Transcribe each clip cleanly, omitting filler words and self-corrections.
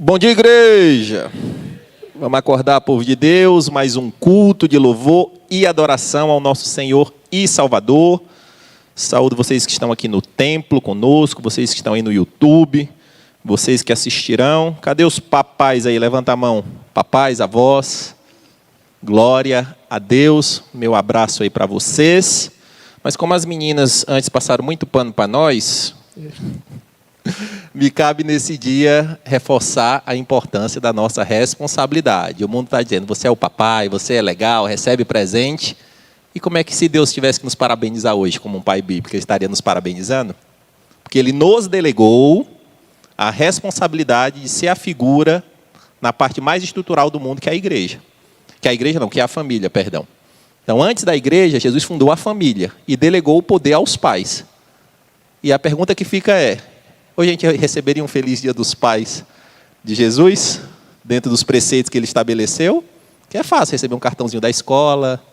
Bom dia, igreja! Vamos acordar, povo de Deus, mais um culto de louvor e adoração ao nosso Senhor e Salvador. Saúdo vocês que estão aqui no templo conosco, vocês que estão aí no YouTube, vocês que assistirão. Cadê os papais aí? Levanta a mão. Papais, avós, glória a Deus. Meu abraço aí para vocês. Mas como as meninas antes passaram muito pano para nós, me cabe nesse dia reforçar a importância da nossa responsabilidade. O mundo está dizendo, você é o papai, você é legal, recebe presente. E como é que se Deus tivesse que nos parabenizar hoje como um pai bíblico, ele estaria nos parabenizando? Porque ele nos delegou a responsabilidade de ser a figura na parte mais estrutural do mundo, que é a igreja. Que é a igreja não, que é a família, perdão. Então, antes da igreja, Jesus fundou a família e delegou o poder aos pais. E a pergunta que fica é, hoje a gente receberia um feliz dia dos pais de Jesus, dentro dos preceitos que ele estabeleceu? Que é fácil receber um cartãozinho da escola,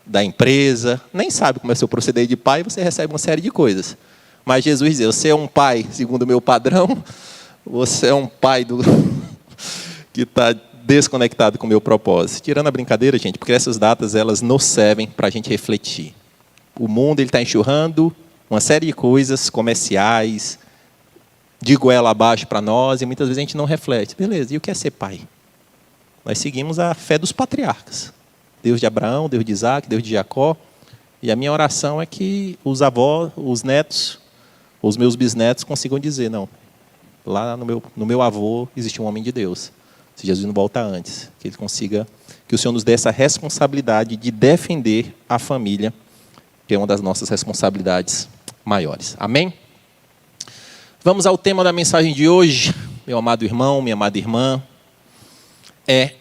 da empresa, nem sabe como é o seu proceder de pai, você recebe uma série de coisas. Mas Jesus diz, você é um pai segundo o meu padrão, você é um pai que está desconectado com o meu propósito. Tirando a brincadeira, gente, porque essas datas elas nos servem para a gente refletir. O mundo está enxurrando uma série de coisas comerciais, de goela abaixo para nós, e muitas vezes a gente não reflete. Beleza, e o que é ser pai? Nós seguimos a fé dos patriarcas. Deus de Abraão, Deus de Isaac, Deus de Jacó. E a minha oração é que os avós, os netos, os meus bisnetos consigam dizer, não, lá no meu avô existe um homem de Deus. Se Jesus não volta antes, que ele consiga, que o Senhor nos dê essa responsabilidade de defender a família, que é uma das nossas responsabilidades maiores. Amém? Vamos ao tema da mensagem de hoje, meu amado irmão, minha amada irmã, é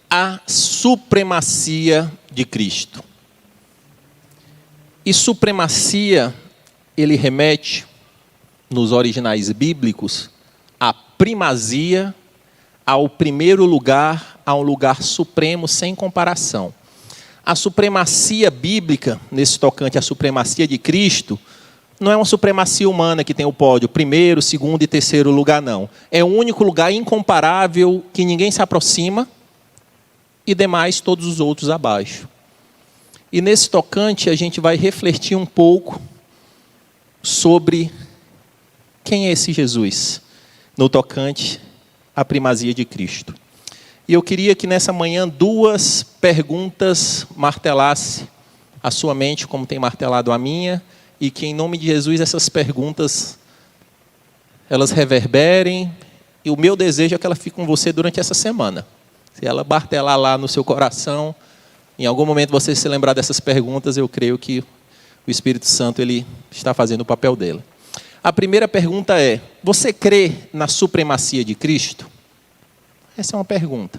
a supremacia de Cristo. E supremacia, ele remete, nos originais bíblicos, à primazia, ao primeiro lugar, a um lugar supremo sem comparação. A supremacia bíblica, nesse tocante à supremacia de Cristo, não é uma supremacia humana que tem o pódio, primeiro, segundo e terceiro lugar, não. É o único lugar incomparável que ninguém se aproxima e demais todos os outros abaixo. E nesse tocante a gente vai refletir um pouco sobre quem é esse Jesus, no tocante à primazia de Cristo. E eu queria que nessa manhã duas perguntas martelassem a sua mente, como tem martelado a minha, e que em nome de Jesus essas perguntas, elas reverberem, e o meu desejo é que ela fique com você durante essa semana. Se ela martelar lá no seu coração, em algum momento você se lembrar dessas perguntas, eu creio que o Espírito Santo ele está fazendo o papel dele. A primeira pergunta é, você crê na supremacia de Cristo? Essa é uma pergunta.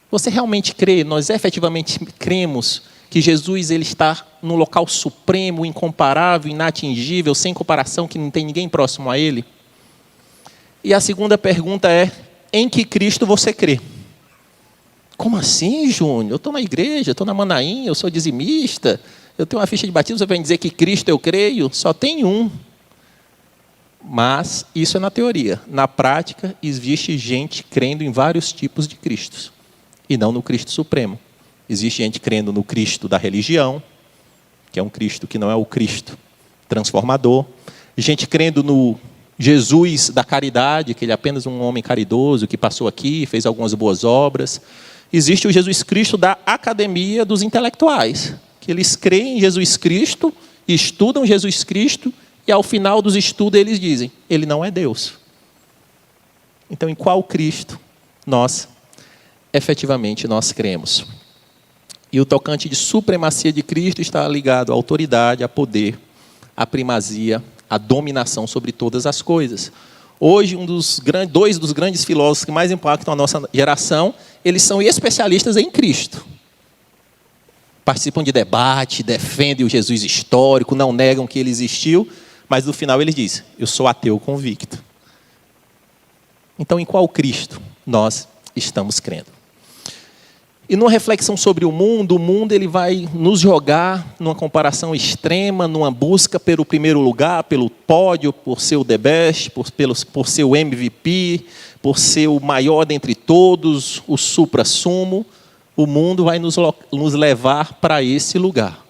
Você realmente crê, nós efetivamente cremos que Jesus ele está no local supremo, incomparável, inatingível, sem comparação, que não tem ninguém próximo a ele? E a segunda pergunta é, em que Cristo você crê? Como assim, Júnior? Eu estou na igreja, estou na Manaim, eu sou dizimista, eu tenho uma ficha de batismo, você vai dizer que Cristo eu creio? Só tem um. Mas isso é na teoria. Na prática, existe gente crendo em vários tipos de Cristos. E não no Cristo Supremo. Existe gente crendo no Cristo da religião, que é um Cristo que não é o Cristo transformador. Gente crendo no Jesus da caridade, que ele é apenas um homem caridoso, que passou aqui, fez algumas boas obras. Existe o Jesus Cristo da academia dos intelectuais, que eles creem em Jesus Cristo, estudam Jesus Cristo, e ao final dos estudos eles dizem, ele não é Deus. Então, em qual Cristo efetivamente nós cremos? E o tocante de supremacia de Cristo está ligado à autoridade, a poder, à primazia, à dominação sobre todas as coisas. Hoje, dois dos grandes filósofos que mais impactam a nossa geração, eles são especialistas em Cristo. Participam de debate, defendem o Jesus histórico, não negam que ele existiu, mas no final ele diz, eu sou ateu convicto. Então, em qual Cristo nós estamos crendo? E numa reflexão sobre o mundo ele vai nos jogar numa comparação extrema, numa busca pelo primeiro lugar, pelo pódio, por ser o the best, por ser o MVP, por ser o maior dentre todos, o supra-sumo. O mundo vai nos levar para esse lugar.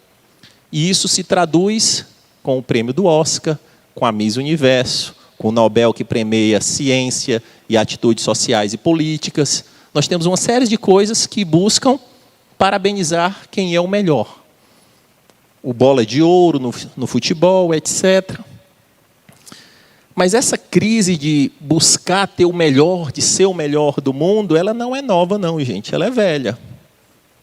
E isso se traduz com o prêmio do Oscar, com a Miss Universo, com o Nobel que premia ciência e atitudes sociais e políticas. Nós temos uma série de coisas que buscam parabenizar quem é o melhor. O bola de ouro no futebol, etc. Mas essa crise de buscar ter o melhor, de ser o melhor do mundo, ela não é nova não, gente. Ela é velha.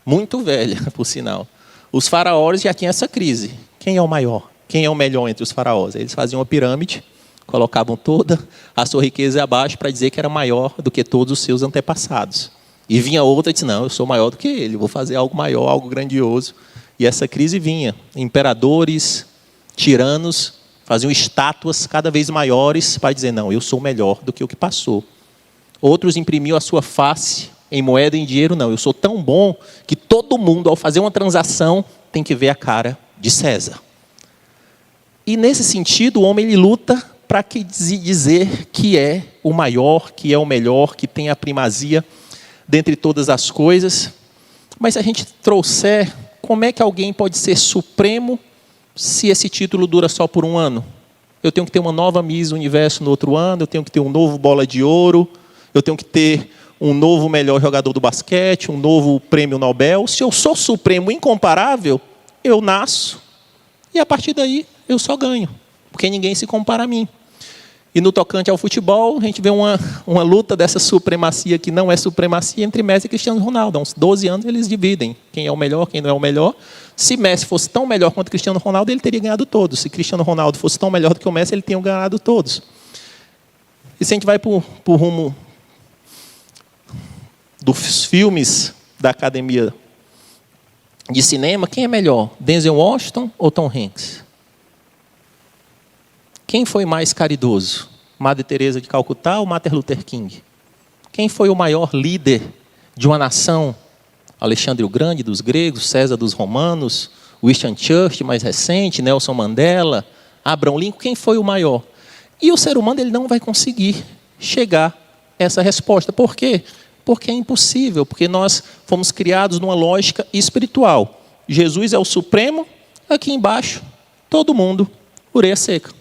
Muito velha, por sinal. Os faraós já tinham essa crise. Quem é o maior? Quem é o melhor entre os faraós? Eles faziam uma pirâmide, colocavam toda a sua riqueza abaixo para dizer que era maior do que todos os seus antepassados. E vinha outra e disse, não, eu sou maior do que ele, vou fazer algo maior, algo grandioso. E essa crise vinha. Imperadores, tiranos, faziam estátuas cada vez maiores para dizer, não, eu sou melhor do que o que passou. Outros imprimiam a sua face em moeda e em dinheiro, não, eu sou tão bom que todo mundo, ao fazer uma transação, tem que ver a cara de César. E nesse sentido, o homem ele luta para dizer que é o maior, que é o melhor, que tem a primazia dentre todas as coisas. Mas se a gente trouxer, como é que alguém pode ser supremo se esse título dura só por um ano? Eu tenho que ter uma nova Miss Universo no outro ano, eu tenho que ter um novo bola de ouro, eu tenho que ter um novo melhor jogador do basquete, um novo prêmio Nobel. Se eu sou supremo incomparável, eu nasço e a partir daí eu só ganho, porque ninguém se compara a mim. E no tocante ao futebol, a gente vê uma luta dessa supremacia que não é supremacia entre Messi e Cristiano Ronaldo. Há uns 12 anos eles dividem quem é o melhor, quem não é o melhor. Se Messi fosse tão melhor quanto Cristiano Ronaldo, ele teria ganhado todos. Se Cristiano Ronaldo fosse tão melhor do que o Messi, ele teria ganhado todos. E se a gente vai para o rumo dos filmes da Academia de Cinema, quem é melhor? Denzel Washington ou Tom Hanks? Quem foi mais caridoso? Madre Teresa de Calcutá ou Martin Luther King? Quem foi o maior líder de uma nação? Alexandre o Grande dos gregos, César dos romanos, Winston Churchill mais recente, Nelson Mandela, Abraham Lincoln. Quem foi o maior? E o ser humano ele não vai conseguir chegar a essa resposta. Por quê? Porque é impossível, porque nós fomos criados numa lógica espiritual. Jesus é o supremo, aqui embaixo, todo mundo, orelha seca.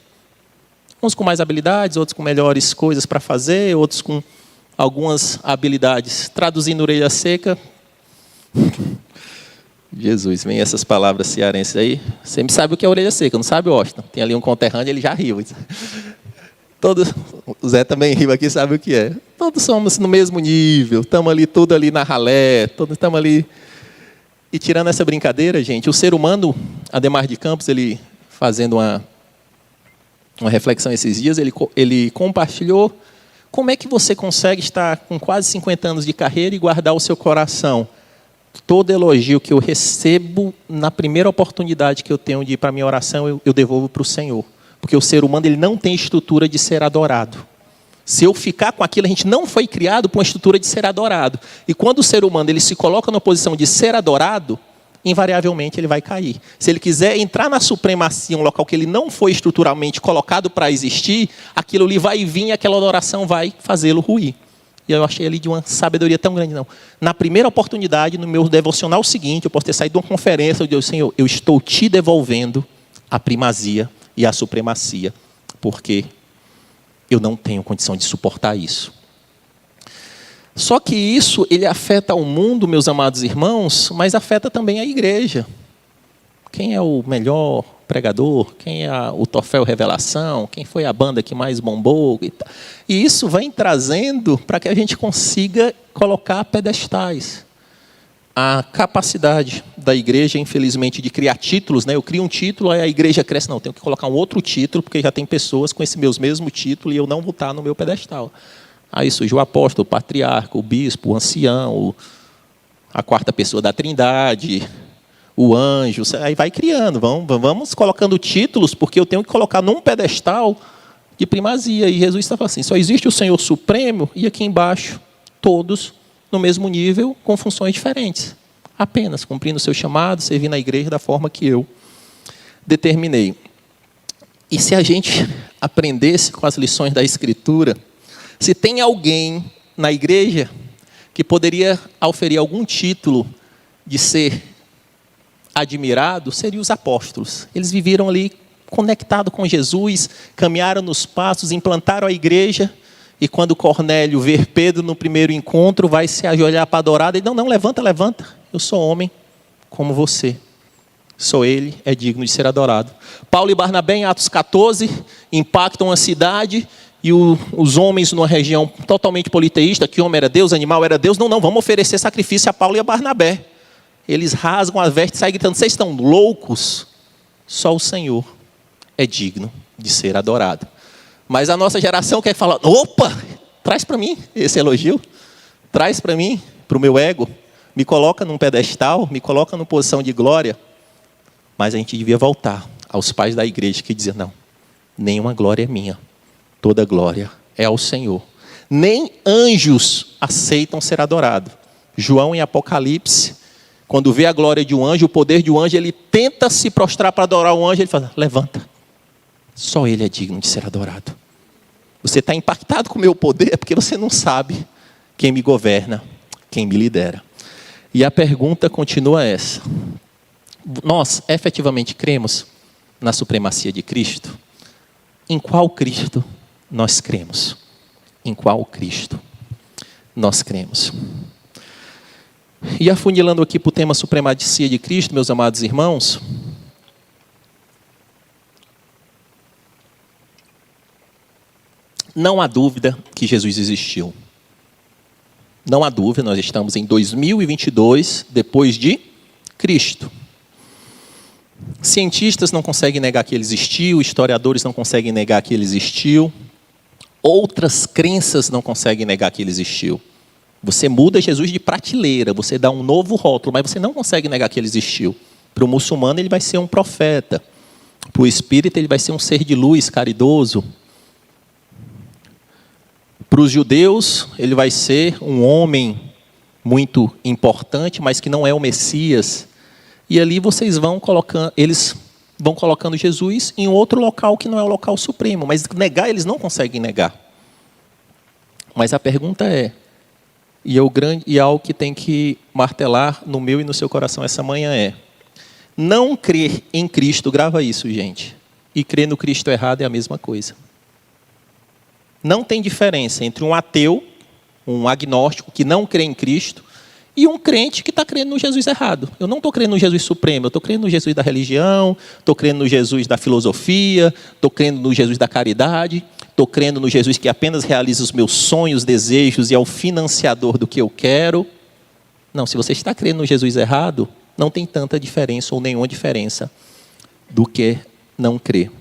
Uns com mais habilidades, outros com melhores coisas para fazer, outros com algumas habilidades. Traduzindo orelha seca. Jesus, vem essas palavras cearenses aí. Você me sabe o que é orelha seca, não sabe, Washington? Tem ali um conterrâneo, ele já riu. Todos, o Zé também riu aqui, sabe o que é. Todos somos no mesmo nível, estamos ali, tudo ali na ralé, todos estamos ali. E tirando essa brincadeira, gente, o ser humano, Ademar de Campos, ele fazendo uma reflexão esses dias, ele compartilhou como é que você consegue estar com quase 50 anos de carreira e guardar o seu coração. Todo elogio que eu recebo, na primeira oportunidade que eu tenho de ir para a minha oração, eu devolvo para o Senhor. Porque o ser humano ele não tem estrutura de ser adorado. Se eu ficar com aquilo, a gente não foi criado para uma estrutura de ser adorado. E quando o ser humano ele se coloca na posição de ser adorado, invariavelmente ele vai cair. Se ele quiser entrar na supremacia, um local que ele não foi estruturalmente colocado para existir, aquilo ali vai vir e aquela adoração vai fazê-lo ruir. E eu achei ali de uma sabedoria tão grande, não. Na primeira oportunidade, no meu devocional seguinte, eu posso ter saído de uma conferência, eu disse, Senhor, eu estou te devolvendo a primazia e a supremacia, porque eu não tenho condição de suportar isso. Só que isso, ele afeta o mundo, meus amados irmãos, mas afeta também a igreja. Quem é o melhor pregador? Quem é o troféu revelação? Quem foi a banda que mais bombou? E isso vem trazendo para que a gente consiga colocar pedestais. A capacidade da igreja, infelizmente, de criar títulos, né? Eu crio um título, aí a igreja cresce. Não, eu tenho que colocar um outro título, porque já tem pessoas com esse mesmo título e eu não vou estar no meu pedestal. Aí surge o apóstolo, o patriarca, o bispo, o ancião, a quarta pessoa da Trindade, o anjo. Aí vai criando, vamos colocando títulos, porque eu tenho que colocar num pedestal de primazia. E Jesus está falando assim, só existe o Senhor Supremo e aqui embaixo todos no mesmo nível, com funções diferentes. Apenas cumprindo o seu chamado, servindo a igreja da forma que eu determinei. E se a gente aprendesse com as lições da Escritura, se tem alguém na igreja que poderia auferir algum título de ser admirado, seriam os apóstolos. Eles viveram ali conectados com Jesus, caminharam nos passos, implantaram a igreja, e quando Cornélio vê Pedro no primeiro encontro, vai se ajoelhar para adorar, e não, levanta, eu sou homem como você. Só ele é digno de ser adorado. Paulo e Barnabé, em Atos 14, impactam a cidade, e os homens numa região totalmente politeísta, que homem era Deus, animal era Deus, não, vamos oferecer sacrifício a Paulo e a Barnabé. Eles rasgam as vestes e saem gritando, vocês estão loucos? Só o Senhor é digno de ser adorado. Mas a nossa geração quer falar, opa, traz para mim esse elogio, traz para mim, para o meu ego, me coloca num pedestal, me coloca numa posição de glória. Mas a gente devia voltar aos pais da igreja que diziam, não, nenhuma glória é minha, toda glória é ao Senhor. Nem anjos aceitam ser adorados. João, em Apocalipse, quando vê a glória de um anjo, o poder de um anjo, ele tenta se prostrar para adorar o anjo, ele fala, levanta, só ele é digno de ser adorado. Você está impactado com o meu poder, é porque você não sabe quem me governa, quem me lidera. E a pergunta continua essa. Nós efetivamente cremos na supremacia de Cristo? Em qual Cristo nós cremos? Em qual Cristo nós cremos? E afunilando aqui para o tema supremacia de Cristo, meus amados irmãos, não há dúvida que Jesus existiu. Não há dúvida, nós estamos em 2022, depois de Cristo. Cientistas não conseguem negar que ele existiu, historiadores não conseguem negar que ele existiu, outras crenças não conseguem negar que ele existiu. Você muda Jesus de prateleira, você dá um novo rótulo, mas você não consegue negar que ele existiu. Para o muçulmano ele vai ser um profeta, para o espírita ele vai ser um ser de luz, caridoso. Para os judeus ele vai ser um homem muito importante, mas que não é o Messias. E ali vocês vão colocando, eles vão colocando Jesus em outro local que não é o local supremo. Mas negar, eles não conseguem negar. Mas a pergunta é, e algo que tem que martelar no meu e no seu coração essa manhã é, não crer em Cristo, grava isso, gente, e crer no Cristo errado é a mesma coisa. Não tem diferença entre um ateu, um agnóstico que não crê em Cristo, e um crente que está crendo no Jesus errado. Eu não estou crendo no Jesus supremo, eu estou crendo no Jesus da religião, estou crendo no Jesus da filosofia, estou crendo no Jesus da caridade, estou crendo no Jesus que apenas realiza os meus sonhos, desejos e é o financiador do que eu quero. Não, se você está crendo no Jesus errado, não tem tanta diferença ou nenhuma diferença do que não crer.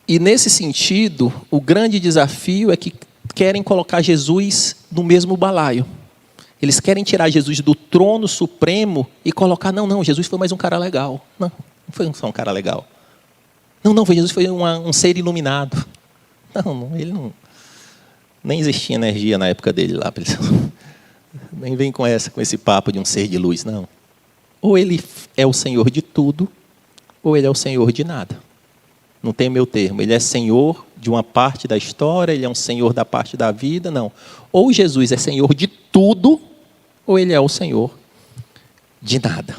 E nesse sentido, o grande desafio é que querem colocar Jesus no mesmo balaio. Eles querem tirar Jesus do trono supremo e colocar, não, Jesus foi mais um cara legal. Não foi só um cara legal. Não, Jesus foi um ser iluminado. Ele não... Nem existia energia na época dele lá. Nem vem com esse papo de um ser de luz, não. Ou ele é o Senhor de tudo, ou ele é o Senhor de nada. Não tem meio termo. Ele é Senhor de uma parte da história, ele é um Senhor da parte da vida, não. Ou Jesus é Senhor de tudo, ou ele é o Senhor de nada.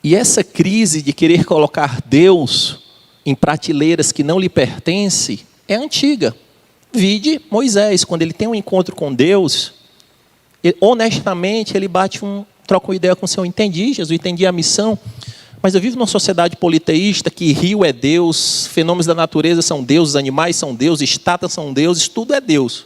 E essa crise de querer colocar Deus em prateleiras que não lhe pertencem é antiga. Vide Moisés, quando ele tem um encontro com Deus, honestamente ele troca uma ideia com o Senhor. Entendi, Jesus, entendi a missão. Mas eu vivo numa sociedade politeísta que rio é Deus, fenômenos da natureza são deuses, animais são deuses, estátuas são deuses, tudo é Deus.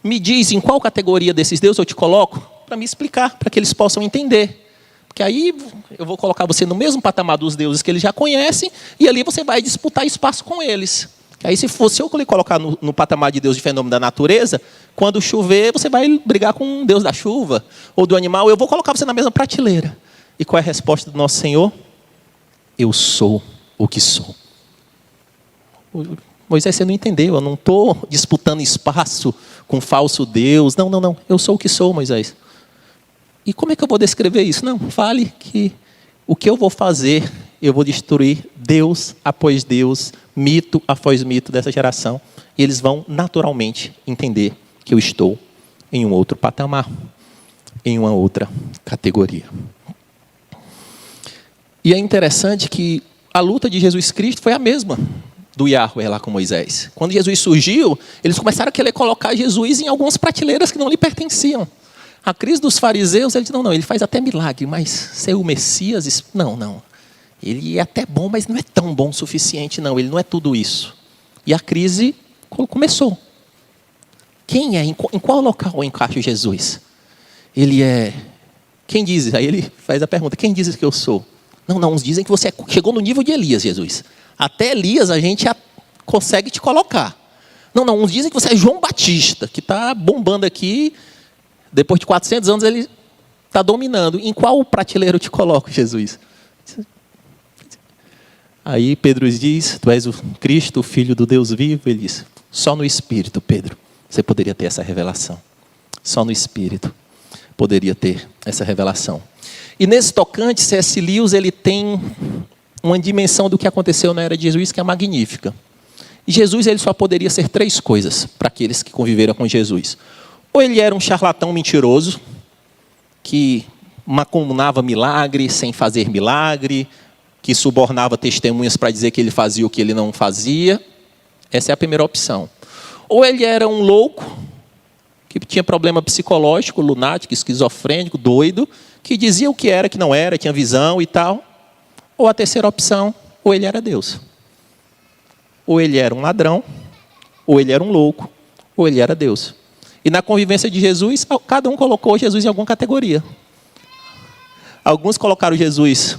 Me diz em qual categoria desses deuses eu te coloco para me explicar, para que eles possam entender. Porque aí eu vou colocar você no mesmo patamar dos deuses que eles já conhecem e ali você vai disputar espaço com eles. Aí se eu colocar no patamar de Deus de fenômeno da natureza, quando chover você vai brigar com o Deus da chuva ou do animal, eu vou colocar você na mesma prateleira. E qual é a resposta do nosso Senhor? Eu sou o que sou. Moisés, você não entendeu, eu não estou disputando espaço com falso Deus. Não, eu sou o que sou, Moisés. E como é que eu vou descrever isso? Não, fale que o que eu vou fazer, eu vou destruir Deus após Deus, mito após mito dessa geração. E eles vão naturalmente entender que eu estou em um outro patamar, em uma outra categoria. E é interessante que a luta de Jesus Cristo foi a mesma do Yahweh lá com Moisés. Quando Jesus surgiu, eles começaram a querer colocar Jesus em algumas prateleiras que não lhe pertenciam. A crise dos fariseus, eles dizem, não, ele faz até milagre, mas ser o Messias, não. Ele é até bom, mas não é tão bom o suficiente, não. Ele não é tudo isso. E a crise começou. Quem é? Em qual local encaixa Jesus? Ele é... Quem diz? Aí ele faz a pergunta, quem diz que eu sou? Não, uns dizem que você chegou no nível de Elias, Jesus. Até Elias a gente consegue te colocar. Não, uns dizem que você é João Batista, que está bombando aqui. Depois de 400 anos ele está dominando. Em qual prateleiro eu te coloco, Jesus? Aí Pedro diz, tu és o Cristo, o Filho do Deus vivo. Ele diz, só no Espírito, Pedro, você poderia ter essa revelação. Só no Espírito poderia ter essa revelação. E nesse tocante, C.S. Lewis, ele tem uma dimensão do que aconteceu na era de Jesus que é magnífica. E Jesus ele só poderia ser 3 coisas para aqueles que conviveram com Jesus. Ou ele era um charlatão mentiroso, que macumunava milagre sem fazer milagre, que subornava testemunhas para dizer que ele fazia o que ele não fazia. Essa é a primeira opção. Ou ele era um louco, que tinha problema psicológico, lunático, esquizofrênico, doido, que dizia o que era, que não era, tinha visão e tal. Ou a terceira opção, ou ele era Deus. Ou ele era um ladrão, ou ele era um louco, ou ele era Deus. E na convivência de Jesus, cada um colocou Jesus em alguma categoria. Alguns colocaram Jesus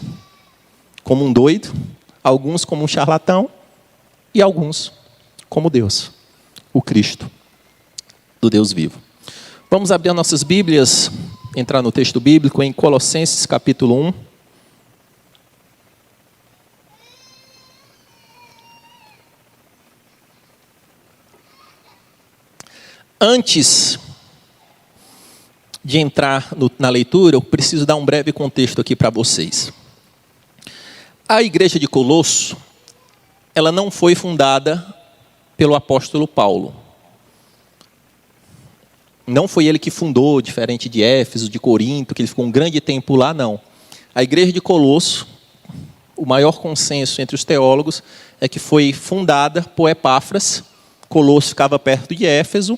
como um doido, alguns como um charlatão, e alguns como Deus, o Cristo, do Deus vivo. Vamos abrir as nossas Bíblias, entrar no texto bíblico em Colossenses capítulo 1. Antes de entrar na leitura, eu preciso dar um breve contexto aqui para vocês. A igreja de Colosso, ela não foi fundada pelo apóstolo Paulo. Não foi ele que fundou, diferente de Éfeso, de Corinto, que ele ficou um grande tempo lá, não. A igreja de Colosso, o maior consenso entre os teólogos, é que foi fundada por Epáfras. Colosso ficava perto de Éfeso.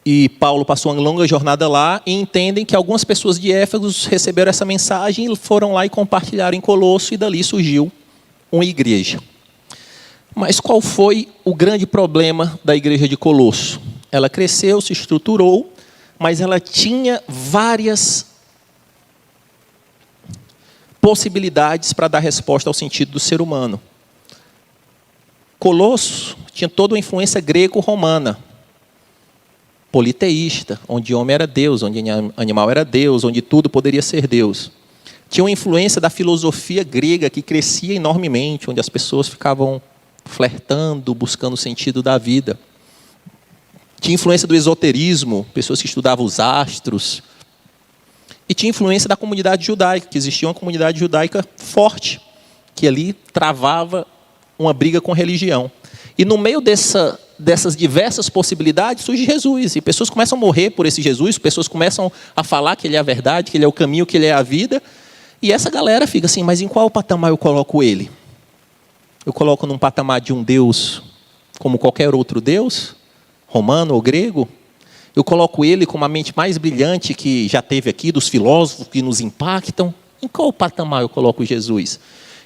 E Paulo passou uma longa jornada lá e entendem que algumas pessoas de Éfeso receberam essa mensagem e foram lá e compartilharam em Colosso e dali surgiu uma igreja. Mas qual foi o grande problema da igreja de Colosso? Ela cresceu, se estruturou, mas ela tinha várias possibilidades para dar resposta ao sentido do ser humano. Colosso tinha toda uma influência grego-romana, politeísta, onde homem era Deus, onde animal era Deus, onde tudo poderia ser Deus. Tinha uma influência da filosofia grega que crescia enormemente, onde as pessoas ficavam flertando, buscando o sentido da vida. Tinha influência do esoterismo, pessoas que estudavam os astros. E tinha influência da comunidade judaica, que existia uma comunidade judaica forte, que ali travava uma briga com a religião. E no meio dessas diversas possibilidades surge Jesus. E pessoas começam a morrer por esse Jesus, pessoas começam a falar que ele é a verdade, que ele é o caminho, que ele é a vida. E essa galera fica assim, mas em qual patamar eu coloco ele? Eu coloco num patamar de um Deus como qualquer outro Deus, romano ou grego? Eu coloco ele como a mente mais brilhante que já teve aqui, dos filósofos que nos impactam? Em qual patamar eu coloco Jesus?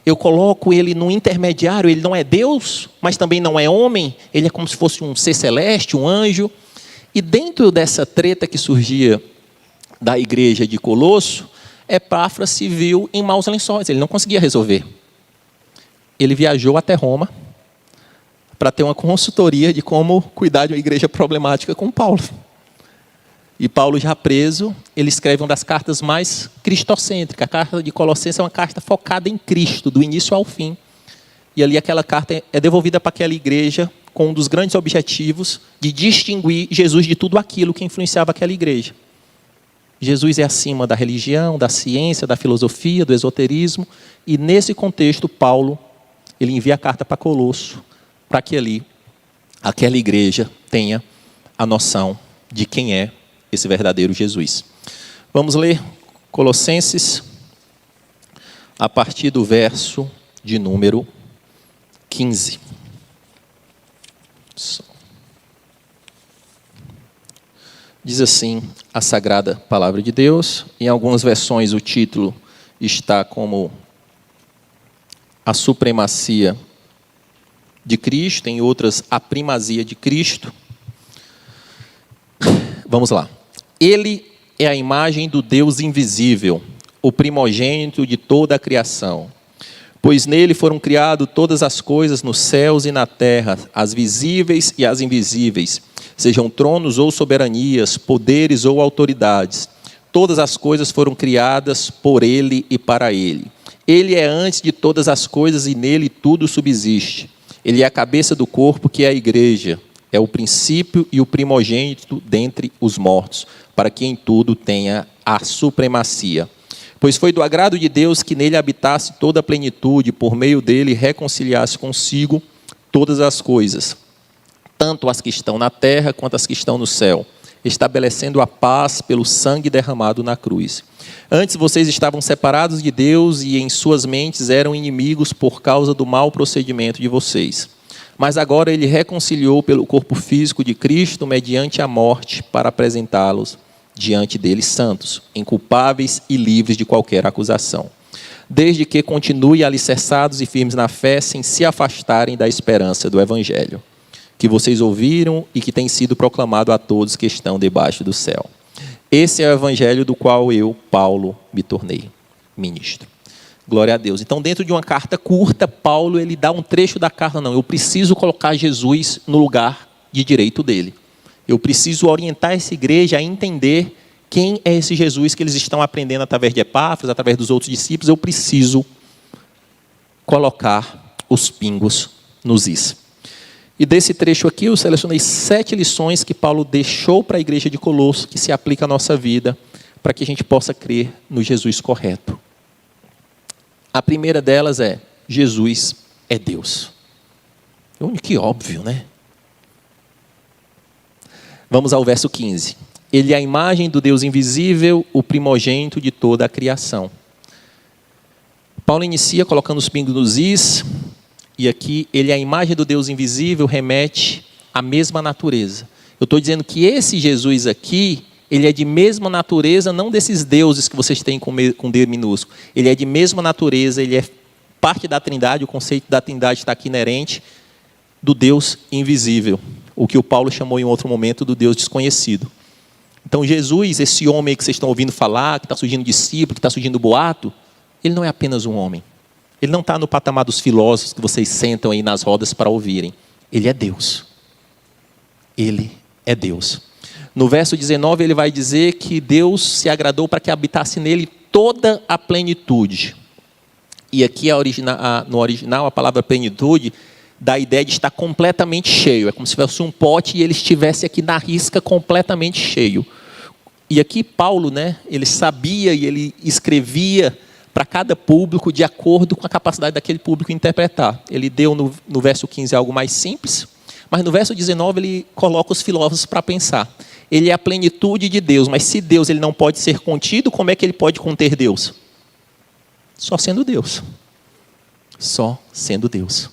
Eu coloco ele no intermediário, ele não é Deus, mas também não é homem, ele é como se fosse um ser celeste, um anjo. E dentro dessa treta que surgia da igreja de Colosso, Epáfras se viu em maus lençóis, ele não conseguia resolver. Ele viajou até Roma para ter uma consultoria de como cuidar de uma igreja problemática com Paulo. E Paulo, já preso, ele escreve uma das cartas mais cristocêntricas. A carta de Colossenses é uma carta focada em Cristo, do início ao fim. e ali aquela carta é devolvida para aquela igreja com um dos grandes objetivos de distinguir Jesus de tudo aquilo que influenciava aquela igreja. Jesus é acima da religião, da ciência, da filosofia, do esoterismo, e nesse contexto, Paulo, ele envia a carta para Colosso, para que ali, aquela igreja tenha a noção de quem é esse verdadeiro Jesus. Vamos ler Colossenses, a partir do verso de número 15. Diz assim a Sagrada Palavra de Deus. Em algumas versões o título está como a supremacia de Cristo, em outras a primazia de Cristo. Vamos lá. Ele é a imagem do Deus invisível, o primogênito de toda a criação. Pois nele foram criadas todas as coisas nos céus e na terra, as visíveis e as invisíveis, sejam tronos ou soberanias, poderes ou autoridades. Todas as coisas foram criadas por ele e para ele. Ele é antes de todas as coisas e nele tudo subsiste. Ele é a cabeça do corpo, que é a igreja. É o princípio e o primogênito dentre os mortos, para que em tudo tenha a supremacia. Pois foi do agrado de Deus que nele habitasse toda a plenitude, por meio dele reconciliasse consigo todas as coisas, tanto as que estão na terra quanto as que estão no céu, estabelecendo a paz pelo sangue derramado na cruz. Antes vocês estavam separados de Deus e em suas mentes eram inimigos por causa do mau procedimento de vocês. Mas agora ele reconciliou pelo corpo físico de Cristo mediante a morte para apresentá-los diante deles santos, inculpáveis e livres de qualquer acusação, desde que continuem alicerçados e firmes na fé, sem se afastarem da esperança do Evangelho, que vocês ouviram e que tem sido proclamado a todos que estão debaixo do céu. Esse é o Evangelho do qual eu, Paulo, me tornei ministro. Glória a Deus. Então, dentro de uma carta curta, Paulo ele dá um trecho da carta, não, eu preciso colocar Jesus no lugar de direito dele. Eu preciso orientar essa igreja a entender quem é esse Jesus que eles estão aprendendo através de Epáfras, através dos outros discípulos. Eu preciso colocar os pingos nos is. E desse trecho aqui eu selecionei 7 lições que Paulo deixou para a igreja de Colosso, que se aplica à nossa vida, para que a gente possa crer no Jesus correto. A primeira delas é: Jesus é Deus. Que óbvio, né? Vamos ao verso 15. Ele é a imagem do Deus invisível, o primogênito de toda a criação. Paulo inicia colocando os pingos nos is, e aqui ele é a imagem do Deus invisível, remete à mesma natureza. Eu estou dizendo que esse Jesus aqui, ele é de mesma natureza, não desses deuses que vocês têm com D minúsculo. Ele é de mesma natureza, ele é parte da Trindade, o conceito da Trindade está aqui inerente, do Deus invisível. O que o Paulo chamou em outro momento do Deus desconhecido. Então Jesus, esse homem que vocês estão ouvindo falar, que está surgindo discípulo, que está surgindo boato, ele não é apenas um homem. Ele não está no patamar dos filósofos que vocês sentam aí nas rodas para ouvirem. Ele é Deus. Ele é Deus. No verso 19 ele vai dizer que Deus se agradou para que habitasse nele toda a plenitude. E aqui no original a palavra plenitude dá a ideia de estar completamente cheio. É como se fosse um pote e ele estivesse aqui na risca completamente cheio. E aqui Paulo, ele sabia e ele escrevia para cada público de acordo com a capacidade daquele público interpretar. Ele deu no verso 15 algo mais simples, mas no verso 19 ele coloca os filósofos para pensar. Ele é a plenitude de Deus, mas se Deus ele não pode ser contido, como é que ele pode conter Deus? Só sendo Deus. Só sendo Deus.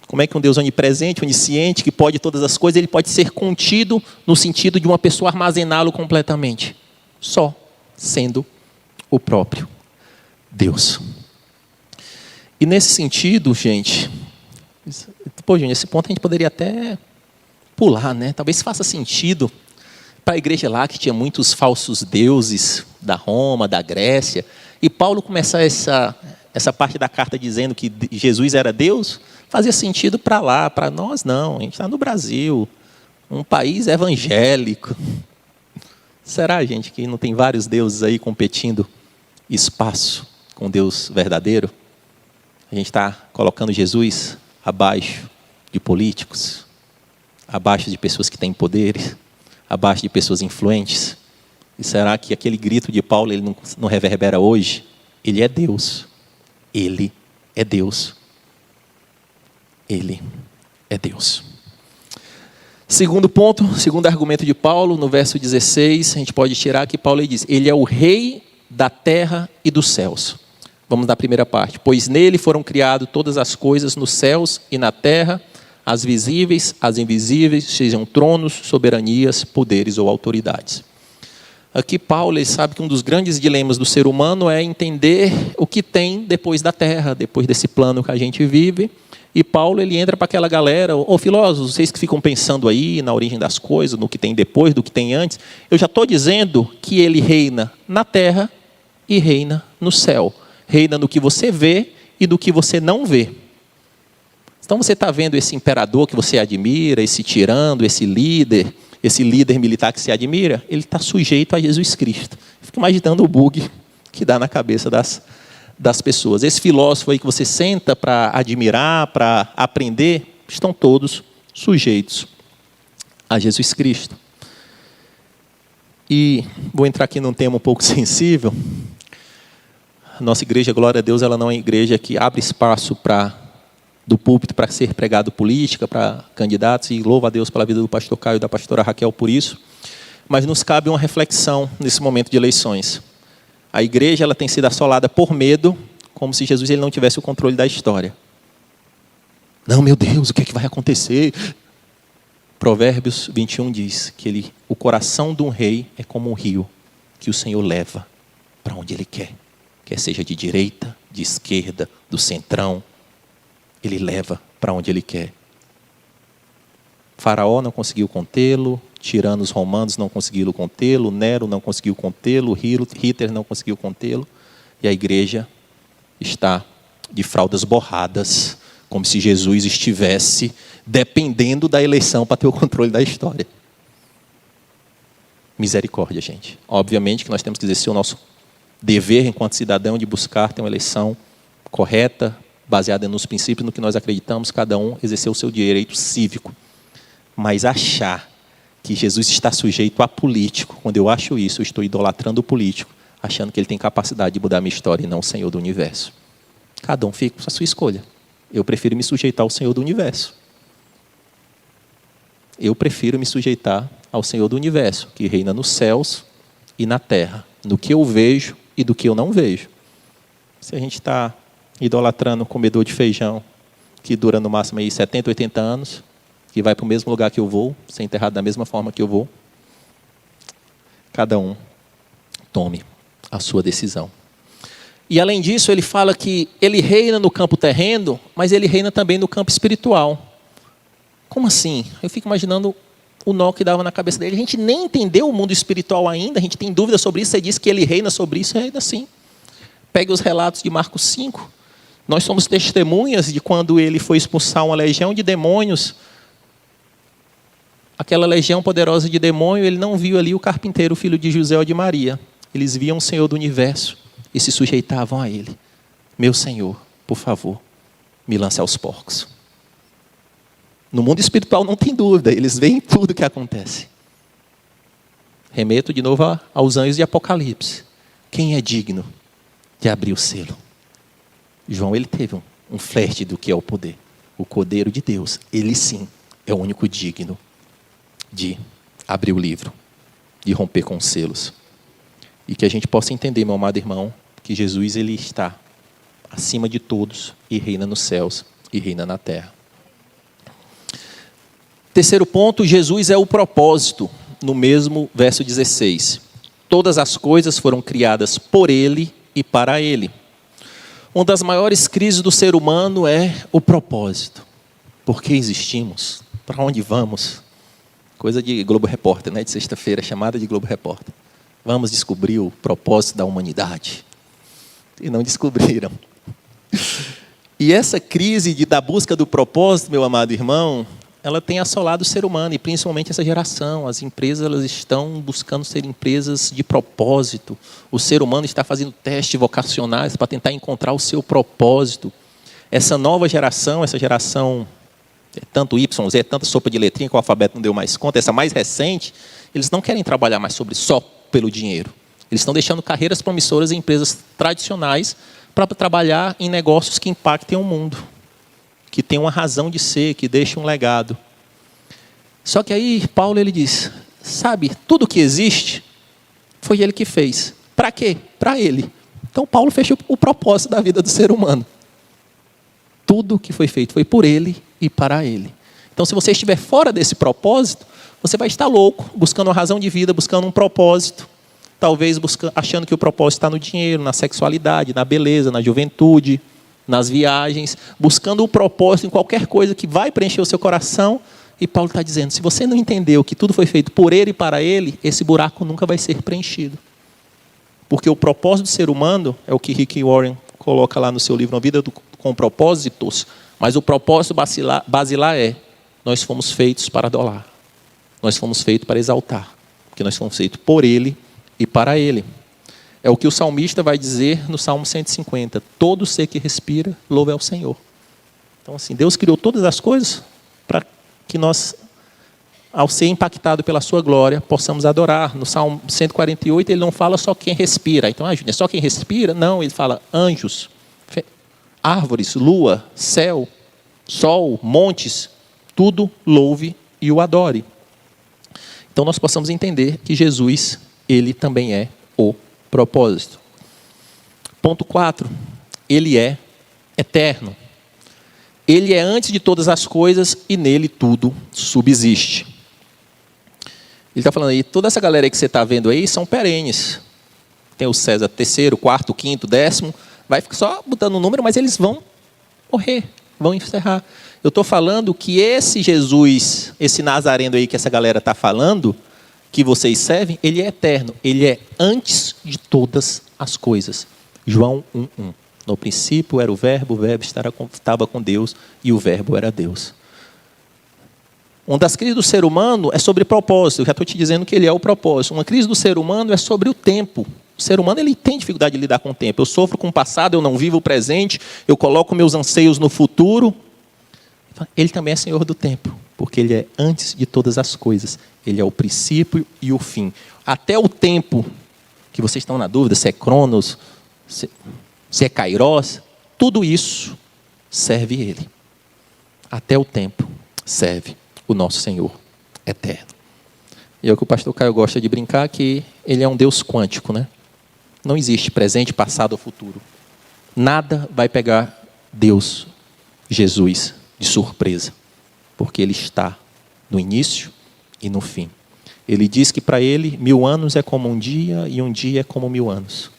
Como é que um Deus onipresente, onisciente, que pode todas as coisas, ele pode ser contido no sentido de uma pessoa armazená-lo completamente? Só sendo o próprio Deus. E nesse sentido, gente, esse ponto a gente poderia até pular, Talvez faça sentido para a igreja lá que tinha muitos falsos deuses da Roma, da Grécia, e Paulo começar essa parte da carta dizendo que Jesus era Deus, fazia sentido para lá, para nós não. A gente está no Brasil, um país evangélico. Será, gente, que não tem vários deuses aí competindo espaço com Deus verdadeiro? A gente está colocando Jesus abaixo de políticos, abaixo de pessoas que têm poderes, abaixo de pessoas influentes. E será que aquele grito de Paulo ele não reverbera hoje? Ele é Deus. Ele é Deus. Ele é Deus. Segundo ponto, segundo argumento de Paulo, no verso 16, a gente pode tirar que Paulo diz, ele é o rei da terra e dos céus. Vamos na primeira parte. Pois nele foram criadas todas as coisas nos céus e na terra, as visíveis, as invisíveis, sejam tronos, soberanias, poderes ou autoridades. Aqui Paulo ele sabe que um dos grandes dilemas do ser humano é entender o que tem depois da terra, depois desse plano que a gente vive. E Paulo ele entra para aquela galera, filósofos, vocês que ficam pensando aí na origem das coisas, no que tem depois, do que tem antes. Eu já estou dizendo que ele reina na terra e reina no céu. Reina no que você vê e do que você não vê. Então você está vendo esse imperador que você admira, esse tirano, esse líder militar que você admira, ele está sujeito a Jesus Cristo. Fica imaginando o bug que dá na cabeça das pessoas. Esse filósofo aí que você senta para admirar, para aprender, estão todos sujeitos a Jesus Cristo. E vou entrar aqui num tema um pouco sensível. A nossa igreja, glória a Deus, ela não é uma igreja que abre espaço do púlpito para ser pregado política, para candidatos, e louvo a Deus pela vida do pastor Caio e da pastora Raquel por isso. Mas nos cabe uma reflexão nesse momento de eleições. A igreja ela tem sido assolada por medo, como se Jesus ele não tivesse o controle da história. Não, meu Deus, o que é que vai acontecer? Provérbios 21 diz que o coração de um rei é como um rio que o Senhor leva para onde Ele quer. Quer seja de direita, de esquerda, do centrão, Ele leva para onde Ele quer. Faraó não conseguiu contê-lo, tiranos romanos não conseguiram contê-lo, Nero não conseguiu contê-lo, Hitler não conseguiu contê-lo, e a igreja está de fraldas borradas, como se Jesus estivesse dependendo da eleição para ter o controle da história. Misericórdia, gente. Obviamente que nós temos que exercer o nosso dever enquanto cidadão de buscar ter uma eleição correta, baseada nos princípios, no que nós acreditamos, cada um exercer o seu direito cívico. Mas achar que Jesus está sujeito a político, quando eu acho isso, eu estou idolatrando o político, achando que ele tem capacidade de mudar a minha história e não o Senhor do Universo. Cada um fica com a sua escolha. Eu prefiro me sujeitar ao Senhor do Universo. Eu prefiro me sujeitar ao Senhor do Universo, que reina nos céus e na terra, no que eu vejo e do que eu não vejo. Se a gente está idolatrando um comedor de feijão, que dura no máximo aí 70, 80 anos, que vai para o mesmo lugar que eu vou, ser enterrado da mesma forma que eu vou, cada um tome a sua decisão. E além disso, ele fala que ele reina no campo terreno, mas ele reina também no campo espiritual. Como assim? Eu fico imaginando o nó que dava na cabeça dele. A gente nem entendeu o mundo espiritual ainda, a gente tem dúvida sobre isso. Você diz que ele reina sobre isso, reina sim. Pegue os relatos de Marcos 5. Nós somos testemunhas de quando ele foi expulsar uma legião de demônios. Aquela legião poderosa de demônio, ele não viu ali o carpinteiro, filho de José ou de Maria. Eles viam o Senhor do Universo e se sujeitavam a ele. Meu Senhor, por favor, me lance aos porcos. No mundo espiritual não tem dúvida, eles veem tudo o que acontece. Remeto de novo aos anjos de Apocalipse. Quem é digno de abrir o selo? João ele teve um flerte do que é o poder. O Cordeiro de Deus, ele sim é o único digno de abrir o livro, de romper com os selos. E que a gente possa entender, meu amado irmão, que Jesus ele está acima de todos e reina nos céus e reina na terra. Terceiro ponto, Jesus é o propósito, no mesmo verso 16. Todas as coisas foram criadas por Ele e para Ele. Uma das maiores crises do ser humano é o propósito. Por que existimos? Para onde vamos? Coisa de Globo Repórter, né? De sexta-feira, chamada de Globo Repórter. Vamos descobrir o propósito da humanidade. E não descobriram. E essa crise da busca do propósito, meu amado irmão, ela tem assolado o ser humano, e principalmente essa geração. As empresas elas estão buscando ser empresas de propósito. O ser humano está fazendo testes vocacionais para tentar encontrar o seu propósito. Essa nova geração, essa geração, é tanto Y, Z, é tanta sopa de letrinha que o alfabeto não deu mais conta, essa mais recente, eles não querem trabalhar mais só pelo dinheiro. Eles estão deixando carreiras promissoras em empresas tradicionais para trabalhar em negócios que impactem o mundo, que tem uma razão de ser, que deixam um legado. Só que aí Paulo ele diz, sabe, tudo que existe foi ele que fez. Para quê? Para ele. Então Paulo fechou o propósito da vida do ser humano. Tudo que foi feito foi por ele e para ele. Então se você estiver fora desse propósito, você vai estar louco, buscando uma razão de vida, buscando um propósito. Talvez achando que o propósito está no dinheiro, na sexualidade, na beleza, na juventude, nas viagens, buscando o propósito em qualquer coisa que vai preencher o seu coração. E Paulo está dizendo, se você não entendeu que tudo foi feito por ele e para ele, esse buraco nunca vai ser preenchido. Porque o propósito do ser humano, é o que Rick Warren coloca lá no seu livro, Uma Vida com Propósitos, mas o propósito basilar é, nós fomos feitos para adorar. Nós fomos feitos para exaltar. Porque nós fomos feitos por ele e para ele. É o que o salmista vai dizer no Salmo 150. Todo ser que respira, louve ao Senhor. Então assim, Deus criou todas as coisas para que nós, ao ser impactado pela sua glória, possamos adorar. No Salmo 148, ele não fala só quem respira. Então, é só quem respira? Não, ele fala anjos, árvores, lua, céu, sol, montes, tudo louve e o adore. Então, nós possamos entender que Jesus, ele também é o propósito. Ponto 4, ele é eterno. Ele é antes de todas as coisas e nele tudo subsiste. Ele está falando aí, toda essa galera aí que você está vendo aí são perenes. Tem o César terceiro, quarto, quinto, décimo. Vai ficar só botando o número, mas eles vão morrer, vão encerrar. Eu estou falando que esse Jesus, esse Nazareno aí que essa galera está falando, que vocês servem, ele é eterno. Ele é antes de todas as coisas. João 1:1. No princípio era o verbo estava com Deus e o verbo era Deus. Uma das crises do ser humano é sobre propósito. Eu já estou te dizendo que ele é o propósito. Uma crise do ser humano é sobre o tempo. O ser humano ele tem dificuldade de lidar com o tempo. Eu sofro com o passado, eu não vivo o presente, eu coloco meus anseios no futuro. Ele também é Senhor do tempo, porque ele é antes de todas as coisas. Ele é o princípio e o fim. Até o tempo, que vocês estão na dúvida, se é Cronos, se é Kairos, tudo isso serve ele. Até o tempo serve o nosso Senhor eterno. E é o que o pastor Caio gosta de brincar, que ele é um Deus quântico, né? Não existe presente, passado ou futuro. Nada vai pegar Deus, Jesus, de surpresa, porque ele está no início e no fim. Ele diz que para ele 1000 anos é como um dia e um dia é como 1000 anos.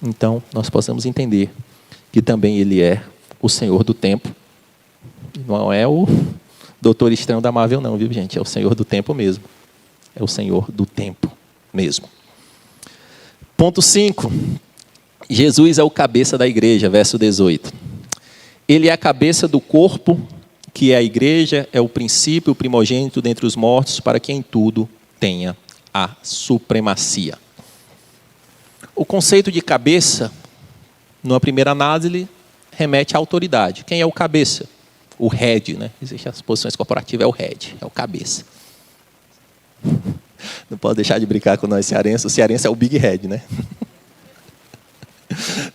Então, nós possamos entender que também ele é o Senhor do tempo. Não é o Doutor Estranho da Marvel não, viu gente? É o Senhor do tempo mesmo. É o Senhor do tempo mesmo. Ponto 5. Jesus é o cabeça da igreja, verso 18. Ele é a cabeça do corpo, que é a igreja, é o princípio, o primogênito dentre os mortos, para que em tudo tenha a supremacia. O conceito de cabeça, numa primeira análise, remete à autoridade. Quem é o cabeça? O head, né? Existem as posições corporativas, é o head, é o cabeça. Não pode deixar de brincar com nós cearenses. O cearense é o big head, né?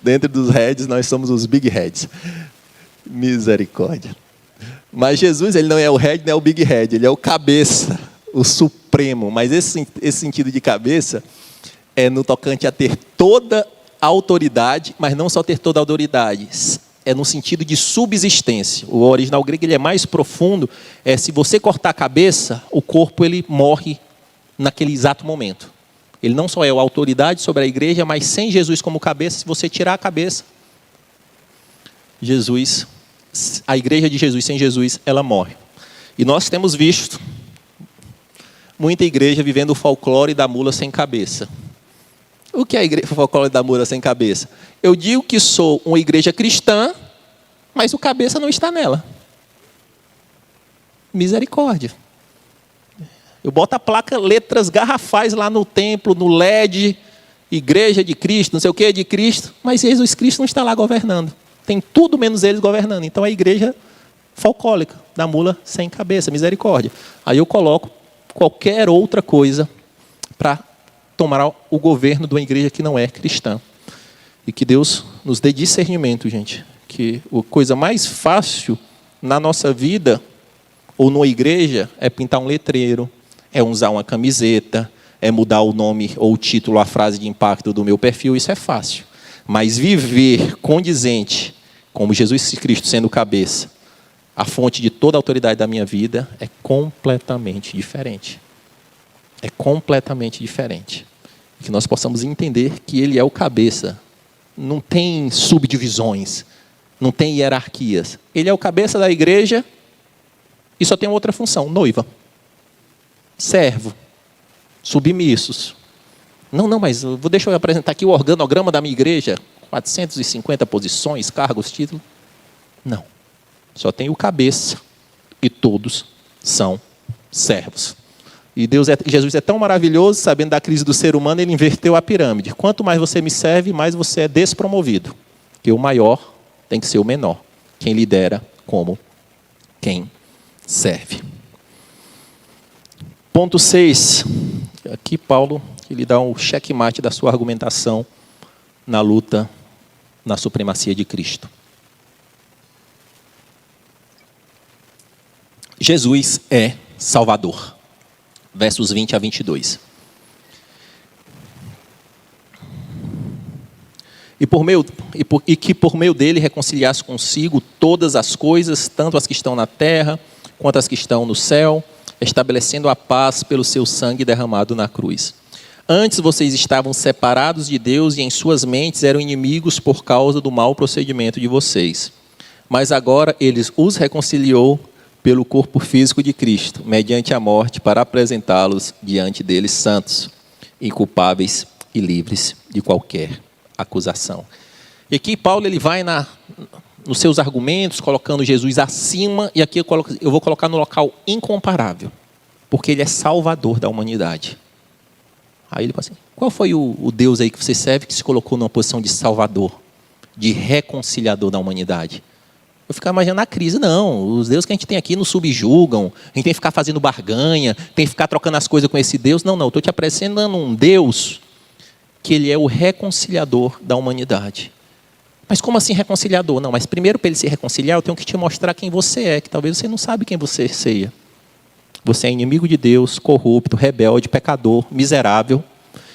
Dentro dos heads, nós somos os big heads. Misericórdia. Mas Jesus, ele não é o head, nem é o big head. Ele é o cabeça, o supremo. Mas esse sentido de cabeça é no tocante a ter toda a autoridade, mas não só ter toda a autoridade. É no sentido de subsistência. O original grego ele é mais profundo. É se você cortar a cabeça, o corpo ele morre naquele exato momento. Ele não só é a autoridade sobre a igreja, mas sem Jesus como cabeça, se você tirar a cabeça, Jesus, a igreja de Jesus sem Jesus, ela morre. E nós temos visto muita igreja vivendo o folclore da mula sem cabeça. O que é o folclore da mula sem cabeça? Eu digo que sou uma igreja cristã, mas o cabeça não está nela. Misericórdia. Eu boto a placa, letras garrafais lá no templo, no LED, igreja de Cristo, não sei o que de Cristo, mas Jesus Cristo não está lá governando. tem tudo menos eles governando. Então a igreja folclórica, da mula sem cabeça, misericórdia. Aí eu coloco qualquer outra coisa para tomar o governo de uma igreja que não é cristã. E que Deus nos dê discernimento, gente. Que a coisa mais fácil na nossa vida, ou numa igreja, é pintar um letreiro, é usar uma camiseta, é mudar o nome ou o título, a frase de impacto do meu perfil, isso é fácil. Mas viver condizente, como Jesus Cristo sendo cabeça, a fonte de toda a autoridade da minha vida, é completamente diferente. É completamente diferente. Que nós possamos entender que Ele é o cabeça. Não tem subdivisões, não tem hierarquias. Ele é o cabeça da igreja e só tem outra função, noiva. Servo. Submissos. Não, mas deixa eu apresentar aqui o organograma da minha igreja. 450 posições, cargos, títulos. Não. Só tem o cabeça e todos são servos. E Jesus é tão maravilhoso, sabendo da crise do ser humano, ele inverteu a pirâmide. Quanto mais você me serve, mais você é despromovido. Porque o maior tem que ser o menor. Quem lidera como quem serve. Ponto 6. Aqui Paulo ele dá um checkmate da sua argumentação na luta na supremacia de Cristo. Jesus é Salvador. Versos 20 a 22. E que por meio dele reconciliasse consigo todas as coisas, tanto as que estão na terra, quanto as que estão no céu, estabelecendo a paz pelo seu sangue derramado na cruz. Antes vocês estavam separados de Deus e em suas mentes eram inimigos por causa do mau procedimento de vocês. Mas agora ele os reconciliou pelo corpo físico de Cristo, mediante a morte, para apresentá-los diante deles santos, inculpáveis e livres de qualquer acusação. E aqui Paulo ele vai nos seus argumentos, colocando Jesus acima, e aqui eu vou colocar no local incomparável, porque ele é salvador da humanidade. Aí ele fala assim, qual foi o Deus aí que você serve que se colocou numa posição de salvador, de reconciliador da humanidade? Eu ficava imaginando a crise. Não, os deuses que a gente tem aqui nos subjugam, a gente tem que ficar fazendo barganha, tem que ficar trocando as coisas com esse Deus. Não, eu estou te apresentando um Deus que ele é o reconciliador da humanidade. Mas como assim reconciliador? Não, mas primeiro para ele se reconciliar, eu tenho que te mostrar quem você é, que talvez você não sabe quem você seja. Você é inimigo de Deus, corrupto, rebelde, pecador, miserável.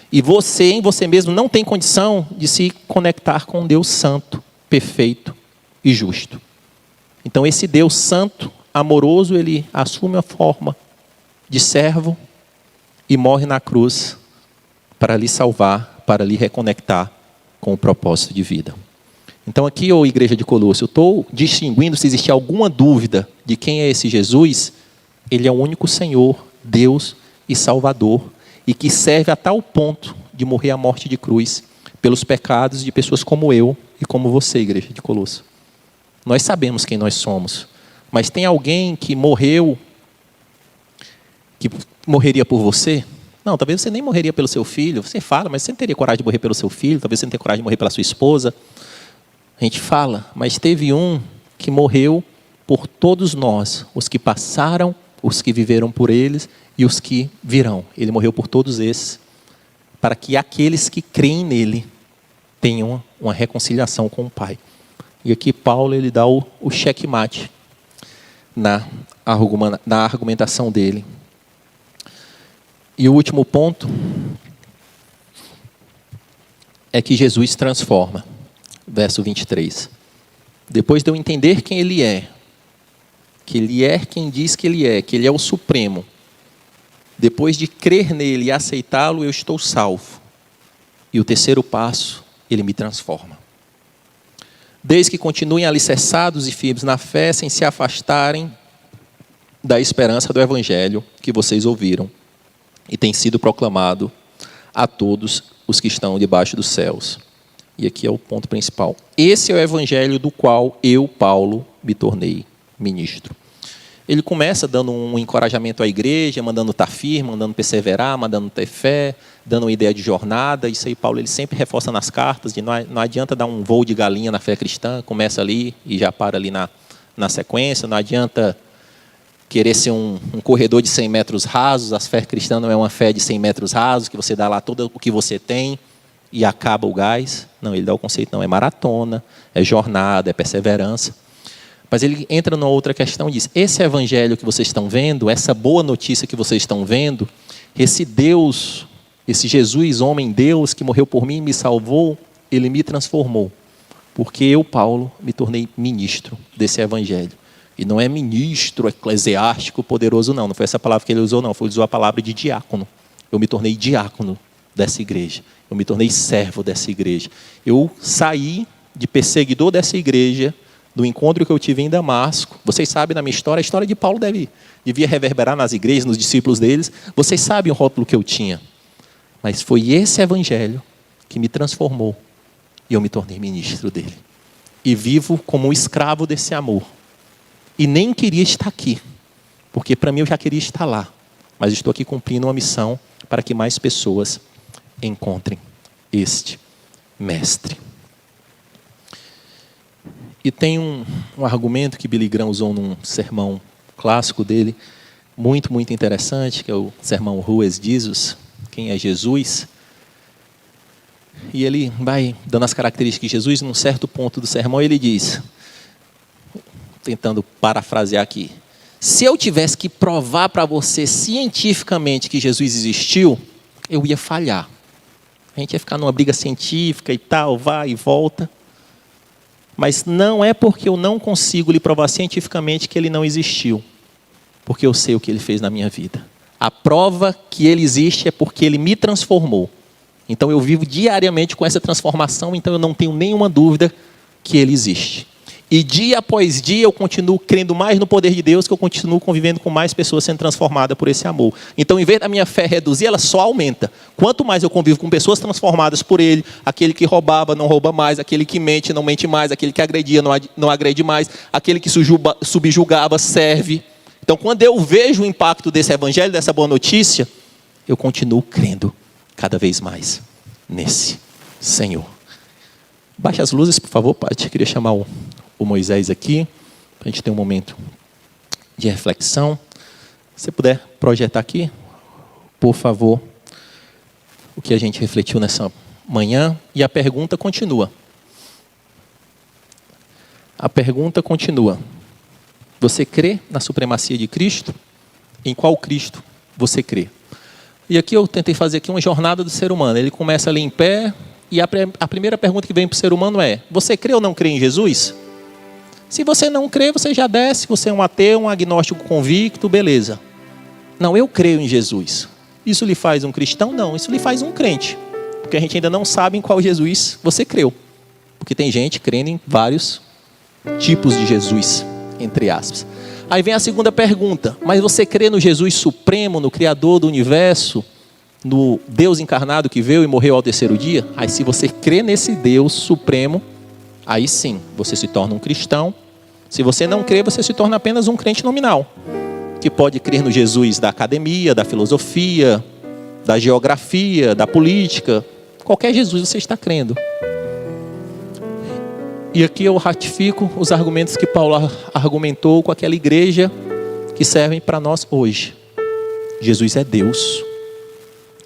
E você, em você mesmo, não tem condição de se conectar com um Deus santo, perfeito e justo. Então esse Deus santo, amoroso, ele assume a forma de servo e morre na cruz para lhe salvar, para lhe reconectar com o propósito de vida. Então aqui, ô igreja de Colossos, eu estou distinguindo se existe alguma dúvida de quem é esse Jesus. Ele é o único Senhor, Deus e Salvador, e que serve a tal ponto de morrer a morte de cruz pelos pecados de pessoas como eu e como você, igreja de Colossos. Nós sabemos quem nós somos, mas tem alguém que morreu, que morreria por você? Não, talvez você nem morreria pelo seu filho. Você fala, mas você não teria coragem de morrer pelo seu filho, talvez você não tenha coragem de morrer pela sua esposa. A gente fala, mas teve um que morreu por todos nós, os que passaram, os que viveram por eles e os que virão. Ele morreu por todos esses, para que aqueles que creem nele tenham uma reconciliação com o Pai. E aqui Paulo ele dá o checkmate na argumentação dele. E o último ponto é que Jesus transforma. Verso 23. Depois de eu entender quem ele é, que ele é quem diz que ele é o Supremo, depois de crer nele e aceitá-lo, eu estou salvo. E o terceiro passo, ele me transforma. Desde que continuem alicerçados e firmes na fé, sem se afastarem da esperança do Evangelho que vocês ouviram e tem sido proclamado a todos os que estão debaixo dos céus. E aqui é o ponto principal. Esse é o Evangelho do qual eu, Paulo, me tornei ministro. Ele começa dando um encorajamento à igreja, mandando estar firme, mandando perseverar, mandando ter fé, dando uma ideia de jornada. Isso aí Paulo ele sempre reforça nas cartas, de não adianta dar um voo de galinha na fé cristã, começa ali e já para ali na sequência. Não adianta querer ser um corredor de 100 metros rasos. A fé cristã não é uma fé de 100 metros rasos, que você dá lá todo o que você tem e acaba o gás. Não, ele dá o conceito, não, é maratona, é jornada, é perseverança. Mas ele entra numa outra questão e diz, esse evangelho que vocês estão vendo, essa boa notícia que vocês estão vendo, esse Deus, esse Jesus, homem Deus, que morreu por mim e me salvou, ele me transformou. Porque eu, Paulo, me tornei ministro desse evangelho. E não é ministro eclesiástico poderoso, não. Não foi essa palavra que ele usou, não. Ele usou a palavra de diácono. Eu me tornei diácono dessa igreja. Eu me tornei servo dessa igreja. Eu saí de perseguidor dessa igreja, do encontro que eu tive em Damasco. Vocês sabem da minha história, a história de Paulo devia reverberar nas igrejas, nos discípulos deles. Vocês sabem o rótulo que eu tinha. Mas foi esse evangelho que me transformou. E eu me tornei ministro dele. E vivo como um escravo desse amor. E nem queria estar aqui. Porque para mim eu já queria estar lá. Mas estou aqui cumprindo uma missão para que mais pessoas encontrem este mestre. E tem um argumento que Billy Graham usou num sermão clássico dele, muito, muito interessante, que é o sermão Who is Jesus? Quem é Jesus? E ele vai dando as características de Jesus, num certo ponto do sermão ele diz, tentando parafrasear aqui, se eu tivesse que provar para você cientificamente que Jesus existiu, eu ia falhar. A gente ia ficar numa briga científica e tal, vai e volta. Mas não é porque eu não consigo lhe provar cientificamente que ele não existiu. Porque eu sei o que ele fez na minha vida. A prova que ele existe é porque ele me transformou. Então eu vivo diariamente com essa transformação, então eu não tenho nenhuma dúvida que ele existe. E dia após dia eu continuo crendo mais no poder de Deus, que eu continuo convivendo com mais pessoas sendo transformadas por esse amor. Então, em vez da minha fé reduzir, ela só aumenta. Quanto mais eu convivo com pessoas transformadas por ele, aquele que roubava não rouba mais, aquele que mente não mente mais, aquele que agredia não agrede mais, aquele que subjugava serve. Então, quando eu vejo o impacto desse evangelho, dessa boa notícia, eu continuo crendo cada vez mais nesse Senhor. Baixe as luzes, por favor, Pai. Eu queria chamar o Moisés aqui, para a gente ter um momento de reflexão. Se você puder projetar aqui, por favor, o que a gente refletiu nessa manhã. E a pergunta continua. A pergunta continua. Você crê na supremacia de Cristo? Em qual Cristo você crê? E aqui eu tentei fazer aqui uma jornada do ser humano. Ele começa ali em pé, e a primeira pergunta que vem para o ser humano é, você crê ou não crê em Jesus? Se você não crê, você já desce, você é um ateu, um agnóstico convicto, beleza. Não, eu creio em Jesus. Isso lhe faz um cristão? Não, isso lhe faz um crente. Porque a gente ainda não sabe em qual Jesus você creu. Porque tem gente crendo em vários tipos de Jesus, entre aspas. Aí vem a segunda pergunta, mas você crê no Jesus supremo, no Criador do universo, no Deus encarnado que veio e morreu ao terceiro dia? Aí se você crê nesse Deus supremo, aí sim, você se torna um cristão. Se você não crê, você se torna apenas um crente nominal, que pode crer no Jesus da academia, da filosofia, da geografia, da política. Qualquer Jesus você está crendo. E aqui eu ratifico os argumentos que Paulo argumentou com aquela igreja que servem para nós hoje. Jesus é Deus.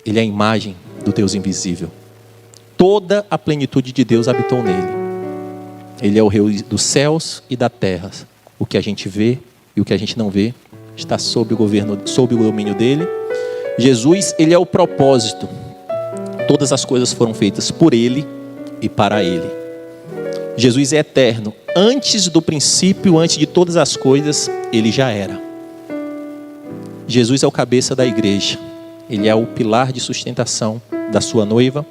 Ele é a imagem do Deus invisível. Toda a plenitude de Deus habitou nele. Ele é o rei dos céus e da terra. O que a gente vê e o que a gente não vê está sob o governo, sob o domínio dele. Jesus, ele é o propósito. Todas as coisas foram feitas por ele e para ele. Jesus é eterno. Antes do princípio, antes de todas as coisas, ele já era. Jesus é o cabeça da igreja. Ele é o pilar de sustentação da sua noiva.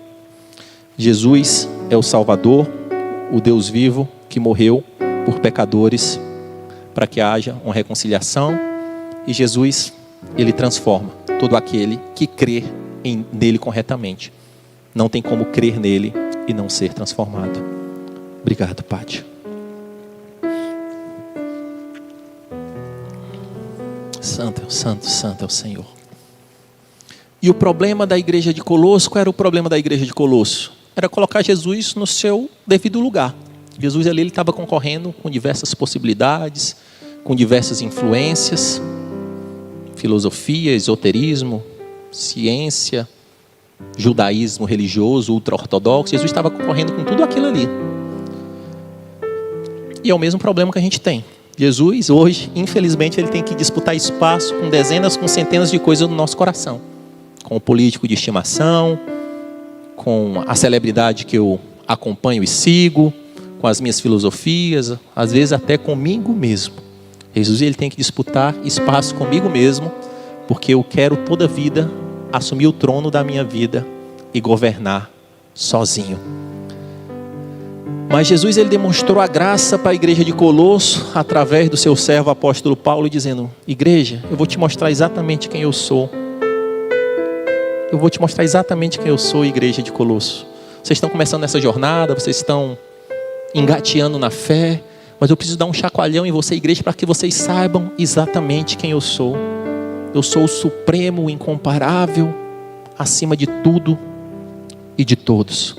Jesus é o Salvador, o Deus vivo que morreu por pecadores para que haja uma reconciliação. E Jesus, ele transforma todo aquele que crê nele corretamente. Não tem como crer nele e não ser transformado. Obrigado, Pátio. Santo, santo, santo é o Senhor. E o problema da igreja de Colosso, qual era o problema da igreja de Colosso? Era colocar Jesus no seu devido lugar. Jesus ali, ele estava concorrendo com diversas possibilidades, com diversas influências, filosofia, esoterismo, ciência, judaísmo religioso, ultra-ortodoxo. Jesus estava concorrendo com tudo aquilo ali. E é o mesmo problema que a gente tem. Jesus, hoje, infelizmente, ele tem que disputar espaço com dezenas, com centenas de coisas no nosso coração. Com o político de estimação, com a celebridade que eu acompanho e sigo, com as minhas filosofias, às vezes até comigo mesmo. Jesus, ele tem que disputar espaço comigo mesmo, porque eu quero toda a vida assumir o trono da minha vida e governar sozinho. Mas Jesus, ele demonstrou a graça para a igreja de Colosso através do seu servo apóstolo Paulo, dizendo: igreja, eu vou te mostrar exatamente quem eu sou. Eu vou te mostrar exatamente quem eu sou, igreja de Colosso. Vocês estão começando essa jornada, vocês estão engateando na fé, mas eu preciso dar um chacoalhão em você, igreja, para que vocês saibam exatamente quem eu sou. Eu sou o supremo, o incomparável, acima de tudo e de todos.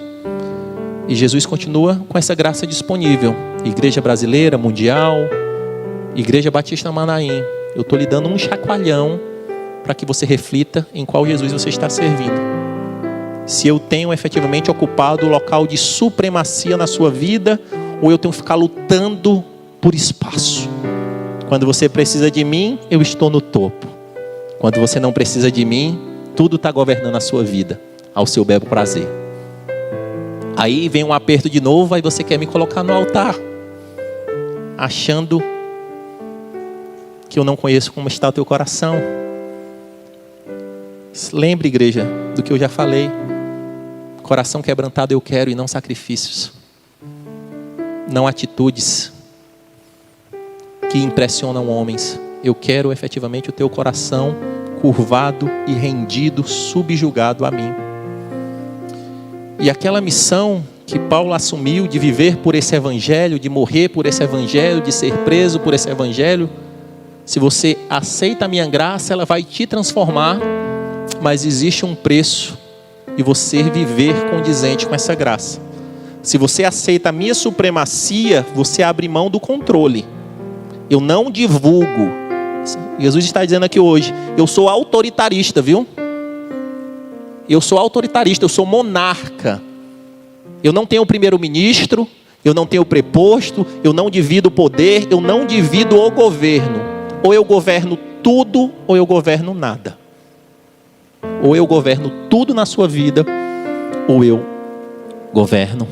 E Jesus continua com essa graça disponível. Igreja brasileira, mundial, Igreja Batista Manaim, eu estou lhe dando um chacoalhão para que você reflita em qual Jesus você está servindo. Se eu tenho efetivamente ocupado o local de supremacia na sua vida, ou eu tenho que ficar lutando por espaço. Quando você precisa de mim, eu estou no topo. Quando você não precisa de mim, tudo está governando a sua vida, ao seu belo prazer. Aí vem um aperto de novo, aí você quer me colocar no altar, achando que eu não conheço como está o teu coração. Lembre, igreja, do que eu já falei. Coração quebrantado eu quero e não sacrifícios. Não atitudes que impressionam homens. Eu quero efetivamente o teu coração curvado e rendido, subjugado a mim. E aquela missão que Paulo assumiu de viver por esse evangelho, de morrer por esse evangelho, de ser preso por esse evangelho, se você aceita a minha graça, ela vai te transformar, mas existe um preço de você viver condizente com essa graça. Se você aceita a minha supremacia, você abre mão do controle. Eu não divulgo. Jesus está dizendo aqui hoje, eu sou autoritarista, viu? Eu sou autoritarista, eu sou monarca. Eu não tenho primeiro-ministro, eu não tenho preposto, eu não divido o poder, eu não divido o governo. Ou eu governo tudo, ou eu governo nada. Ou eu governo tudo na sua vida, ou eu governo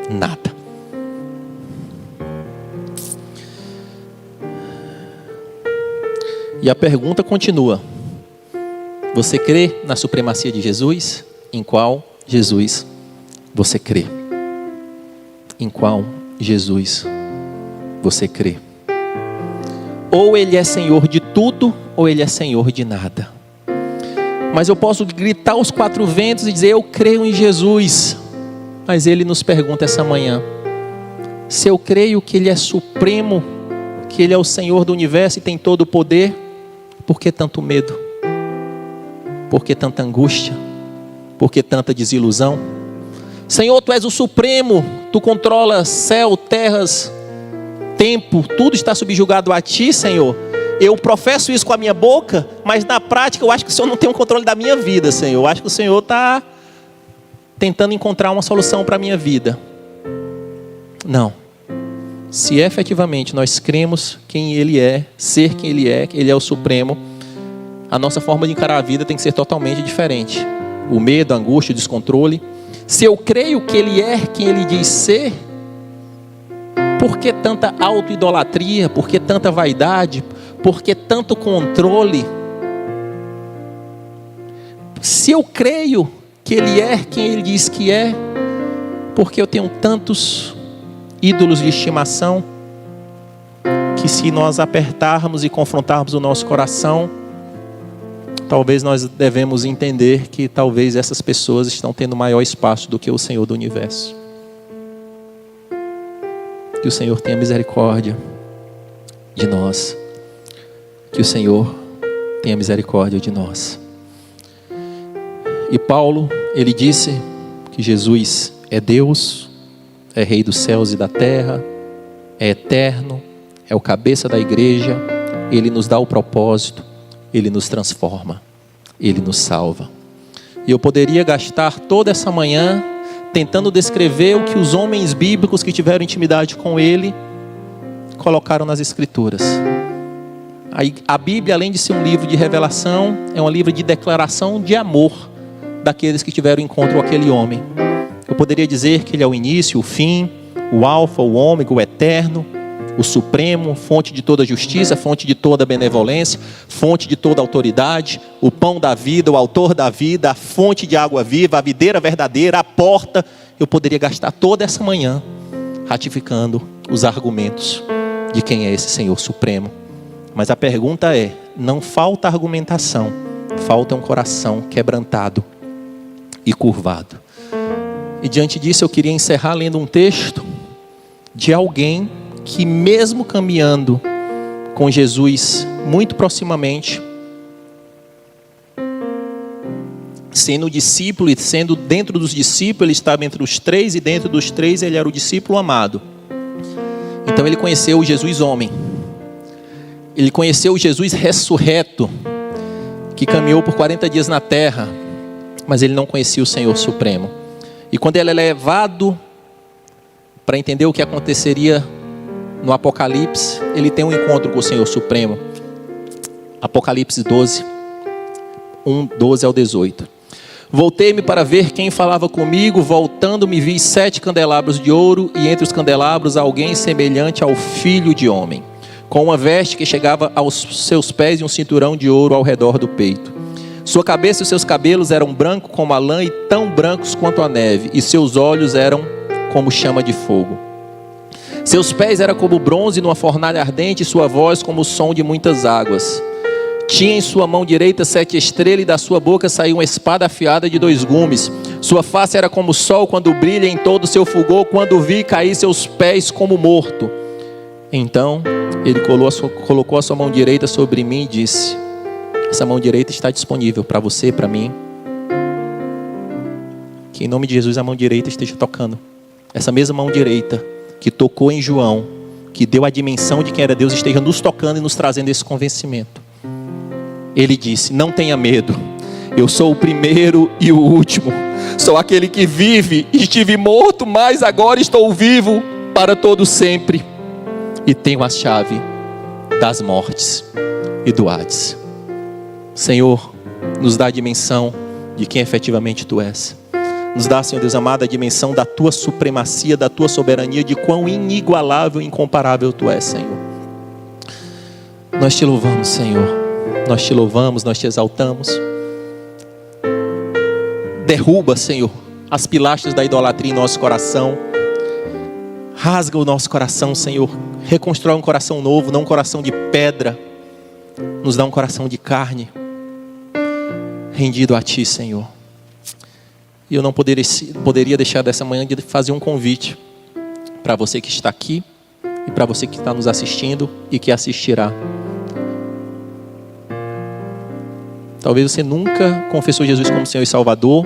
nada. E a pergunta continua. Você crê na supremacia de Jesus? Em qual Jesus você crê? Em qual Jesus você crê? Ou ele é Senhor de tudo, ou ele é Senhor de nada. Mas eu posso gritar aos quatro ventos e dizer, eu creio em Jesus. Mas ele nos pergunta essa manhã, se eu creio que ele é supremo, que ele é o Senhor do universo e tem todo o poder, por que tanto medo? Por que tanta angústia? Por que tanta desilusão? Senhor, tu és o supremo, tu controlas céu, terras, tempo, tudo está subjugado a ti, Senhor. Eu professo isso com a minha boca, mas na prática eu acho que o Senhor não tem o controle da minha vida, Senhor. Eu acho que o Senhor está tentando encontrar uma solução para a minha vida. Não. Se efetivamente nós cremos quem Ele é, ser quem Ele é o Supremo, a nossa forma de encarar a vida tem que ser totalmente diferente. O medo, a angústia, o descontrole. Se eu creio que Ele é quem Ele diz ser, por que tanta auto-idolatria? Por que tanta vaidade? Por que tanto controle? Se eu creio que Ele é quem Ele diz que é, por que eu tenho tantos ídolos de estimação? Que se nós apertarmos e confrontarmos o nosso coração, talvez nós devemos entender que talvez essas pessoas estão tendo maior espaço do que o Senhor do universo. Que o Senhor tenha misericórdia de nós. Que o Senhor tenha misericórdia de nós. E Paulo, ele disse que Jesus é Deus, é Rei dos céus e da terra, é eterno, é o cabeça da igreja, ele nos dá o propósito, ele nos transforma, ele nos salva. E eu poderia gastar toda essa manhã tentando descrever o que os homens bíblicos que tiveram intimidade com ele colocaram nas escrituras. A Bíblia, além de ser um livro de revelação, é um livro de declaração de amor daqueles que tiveram encontro com aquele homem. Eu poderia dizer que ele é o início, o fim, o alfa, o ômega, o eterno, o supremo, fonte de toda justiça, fonte de toda benevolência, fonte de toda autoridade, o pão da vida, o autor da vida, a fonte de água viva, a videira verdadeira, a porta. Eu poderia gastar toda essa manhã ratificando os argumentos de quem é esse Senhor supremo. Mas a pergunta é, não falta argumentação, falta um coração quebrantado e curvado. E diante disso eu queria encerrar lendo um texto de alguém que, mesmo caminhando com Jesus muito proximamente, sendo discípulo e sendo dentro dos discípulos, ele estava entre os três, e dentro dos três ele era o discípulo amado. Então ele conheceu o Jesus homem, ele conheceu o Jesus ressurreto, que caminhou por 40 dias na terra, mas ele não conhecia o Senhor supremo. E quando ele é levado para entender o que aconteceria no Apocalipse, ele tem um encontro com o Senhor supremo. Apocalipse 12, 12 ao 18. Voltei-me para ver quem falava comigo, voltando-me vi 7 candelabros de ouro, e entre os candelabros alguém semelhante ao Filho de Homem, com uma veste que chegava aos seus pés e um cinturão de ouro ao redor do peito. Sua cabeça e os seus cabelos eram brancos como a lã e tão brancos quanto a neve, e seus olhos eram como chama de fogo. Seus pés eram como bronze numa fornalha ardente, e sua voz como o som de muitas águas. Tinha em sua mão direita 7 estrelas, e da sua boca saía uma espada afiada de 2 gumes. Sua face era como o sol quando brilha em todo o seu fulgor, quando vi cair seus pés como morto. Então ele colocou a sua mão direita sobre mim e disse: essa mão direita está disponível para você e para mim. Que em nome de Jesus a mão direita esteja tocando. Essa mesma mão direita que tocou em João, que deu a dimensão de quem era Deus, esteja nos tocando e nos trazendo esse convencimento. Ele disse: não tenha medo, eu sou o primeiro e o último, sou aquele que vive, estive morto, mas agora estou vivo para todo sempre, e tenho a chave das mortes e do Hades. Senhor, nos dá a dimensão de quem efetivamente Tu és. Nos dá, Senhor Deus amado, a dimensão da Tua supremacia, da Tua soberania, de quão inigualável e incomparável Tu és, Senhor. Nós Te louvamos, Senhor. Nós Te louvamos, nós Te exaltamos. Derruba, Senhor, as pilastras da idolatria em nosso coração. Rasga o nosso coração, Senhor. Reconstrói um coração novo, não um coração de pedra. Nos dá um coração de carne, rendido a Ti, Senhor. E eu não poderia deixar dessa manhã de fazer um convite para você que está aqui e para você que está nos assistindo e que assistirá. Talvez você nunca confessou Jesus como Senhor e Salvador.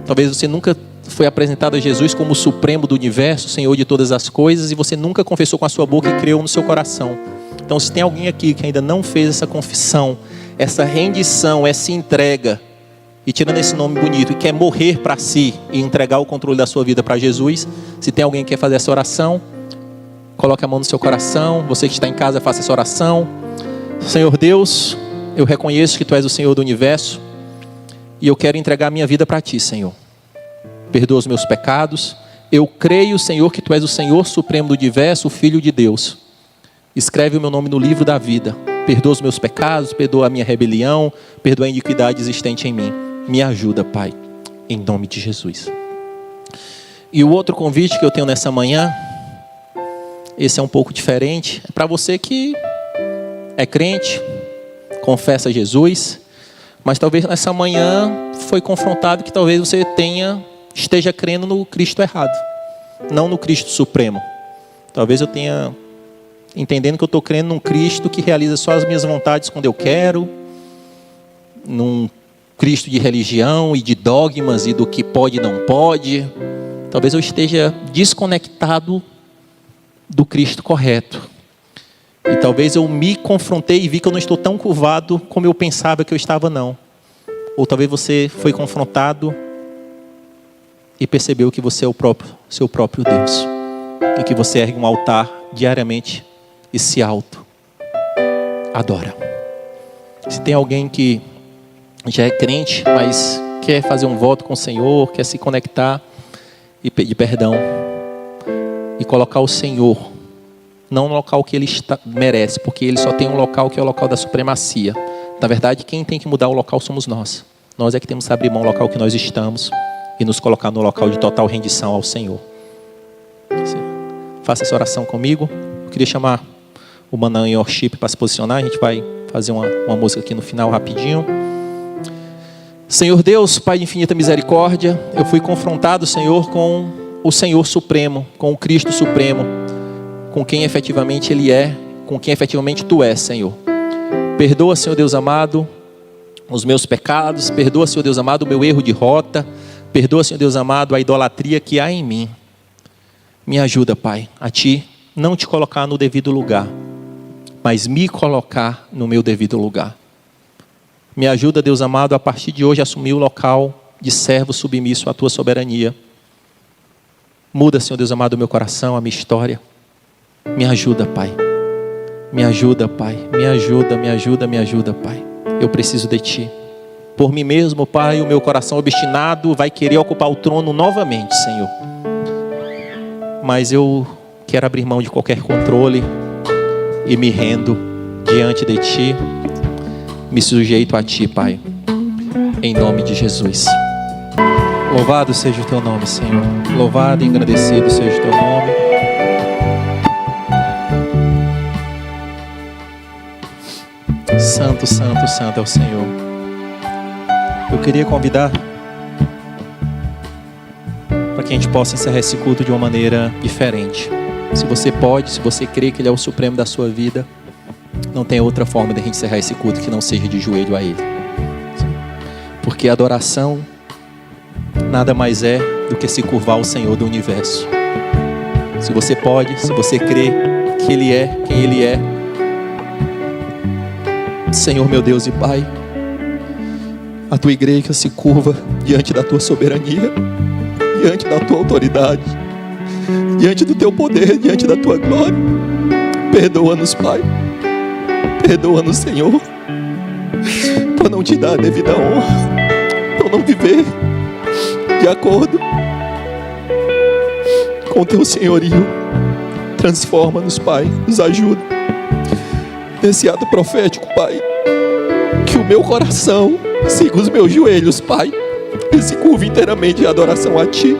Talvez você nunca foi apresentado a Jesus como o Supremo do Universo, Senhor de todas as coisas, e você nunca confessou com a sua boca e creu no seu coração. Então, se tem alguém aqui que ainda não fez essa confissão, essa rendição, essa entrega, e tirando esse nome bonito, e quer morrer para si e entregar o controle da sua vida para Jesus, se tem alguém que quer fazer essa oração, coloque a mão no seu coração. Você que está em casa, faça essa oração. Senhor Deus, eu reconheço que Tu és o Senhor do Universo, e eu quero entregar a minha vida para Ti, Senhor. Perdoa os meus pecados. Eu creio, Senhor, que Tu és o Senhor Supremo do Universo, o Filho de Deus. Escreve o meu nome no livro da vida. Perdoa os meus pecados, perdoa a minha rebelião, perdoa a iniquidade existente em mim. Me ajuda, Pai, em nome de Jesus. E o outro convite que eu tenho nessa manhã, esse é um pouco diferente, é para você que é crente, confessa Jesus, mas talvez nessa manhã foi confrontado que talvez você esteja crendo no Cristo errado, não no Cristo Supremo. Talvez eu tenha entendendo que eu estou crendo num Cristo que realiza só as minhas vontades quando eu quero, num Cristo de religião e de dogmas e do que pode e não pode. Talvez eu esteja desconectado do Cristo correto. E talvez eu me confrontei e vi que eu não estou tão curvado como eu pensava que eu estava, não. Ou talvez você foi confrontado e percebeu que você é seu próprio Deus. E que você ergue um altar diariamente e se adora. Se tem alguém que já é crente, mas quer fazer um voto com o Senhor, quer se conectar e pedir perdão e colocar o Senhor não no local que ele merece, porque ele só tem um local que é o local da supremacia. Na verdade, quem tem que mudar o local somos nós. Nós é que temos que abrir mão do local que nós estamos e nos colocar no local de total rendição ao Senhor. Faça essa oração comigo. Eu queria chamar o Manan e Worship para se posicionar. A gente vai fazer uma música aqui no final rapidinho. Senhor Deus, Pai de infinita misericórdia, eu fui confrontado, Senhor, com o Senhor Supremo, com o Cristo Supremo, com quem efetivamente Ele é, com quem efetivamente Tu és, Senhor. Perdoa, Senhor Deus amado, os meus pecados, perdoa, Senhor Deus amado, o meu erro de rota, perdoa, Senhor Deus amado, a idolatria que há em mim. Me ajuda, Pai, a Ti não te colocar no devido lugar, mas me colocar no meu devido lugar. Me ajuda, Deus amado, a partir de hoje assumir o local de servo submisso à Tua soberania. Muda, Senhor Deus amado, o meu coração, a minha história. Me ajuda, Pai. Me ajuda, Pai. Me ajuda, me ajuda, me ajuda, Pai. Eu preciso de Ti. Por mim mesmo, Pai, o meu coração obstinado vai querer ocupar o trono novamente, Senhor. Mas eu quero abrir mão de qualquer controle e me rendo diante de Ti. Me sujeito a Ti, Pai. Em nome de Jesus. Louvado seja o Teu nome, Senhor. Louvado e engrandecido seja o Teu nome. Santo, santo, santo é o Senhor. Eu queria convidar para que a gente possa encerrar esse culto de uma maneira diferente. Se você pode, se você crê que Ele é o supremo da sua vida, não tem outra forma de a gente encerrar esse culto que não seja de joelho a Ele. Porque a adoração nada mais é do que se curvar ao Senhor do universo. Se você pode, se você crê que Ele é quem Ele é, Senhor meu Deus e Pai, a Tua igreja se curva diante da Tua soberania, diante da Tua autoridade, diante do Teu poder, diante da Tua glória. Perdoa-nos, Pai. Perdoa-nos, Senhor, por não Te dar a devida honra, por não viver de acordo com o Teu senhorio. Transforma-nos, Pai, nos ajuda nesse ato profético, Pai, que o meu coração siga os meus joelhos, Pai, e se curva inteiramente em adoração a Ti,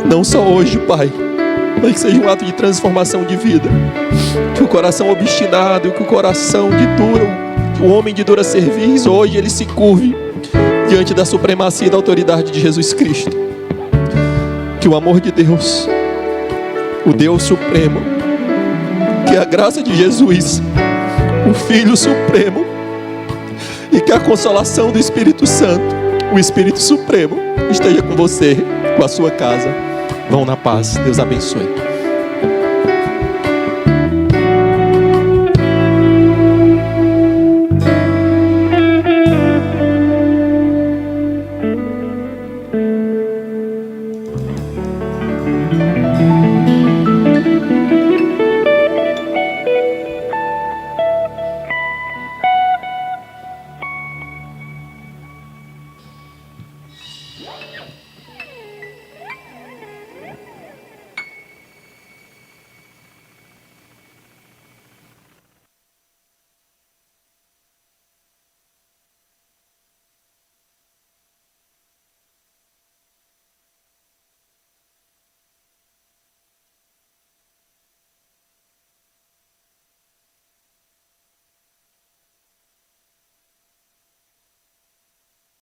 não só hoje, Pai, mas que seja um ato de transformação de vida, que o coração obstinado, que o coração de duro, o homem de dura cerviz, hoje ele se curve diante da supremacia e da autoridade de Jesus Cristo. Que o amor de Deus, o Deus Supremo, que a graça de Jesus, o Filho Supremo, e que a consolação do Espírito Santo, o Espírito Supremo, esteja com você, com a sua casa. Vão na paz. Deus abençoe.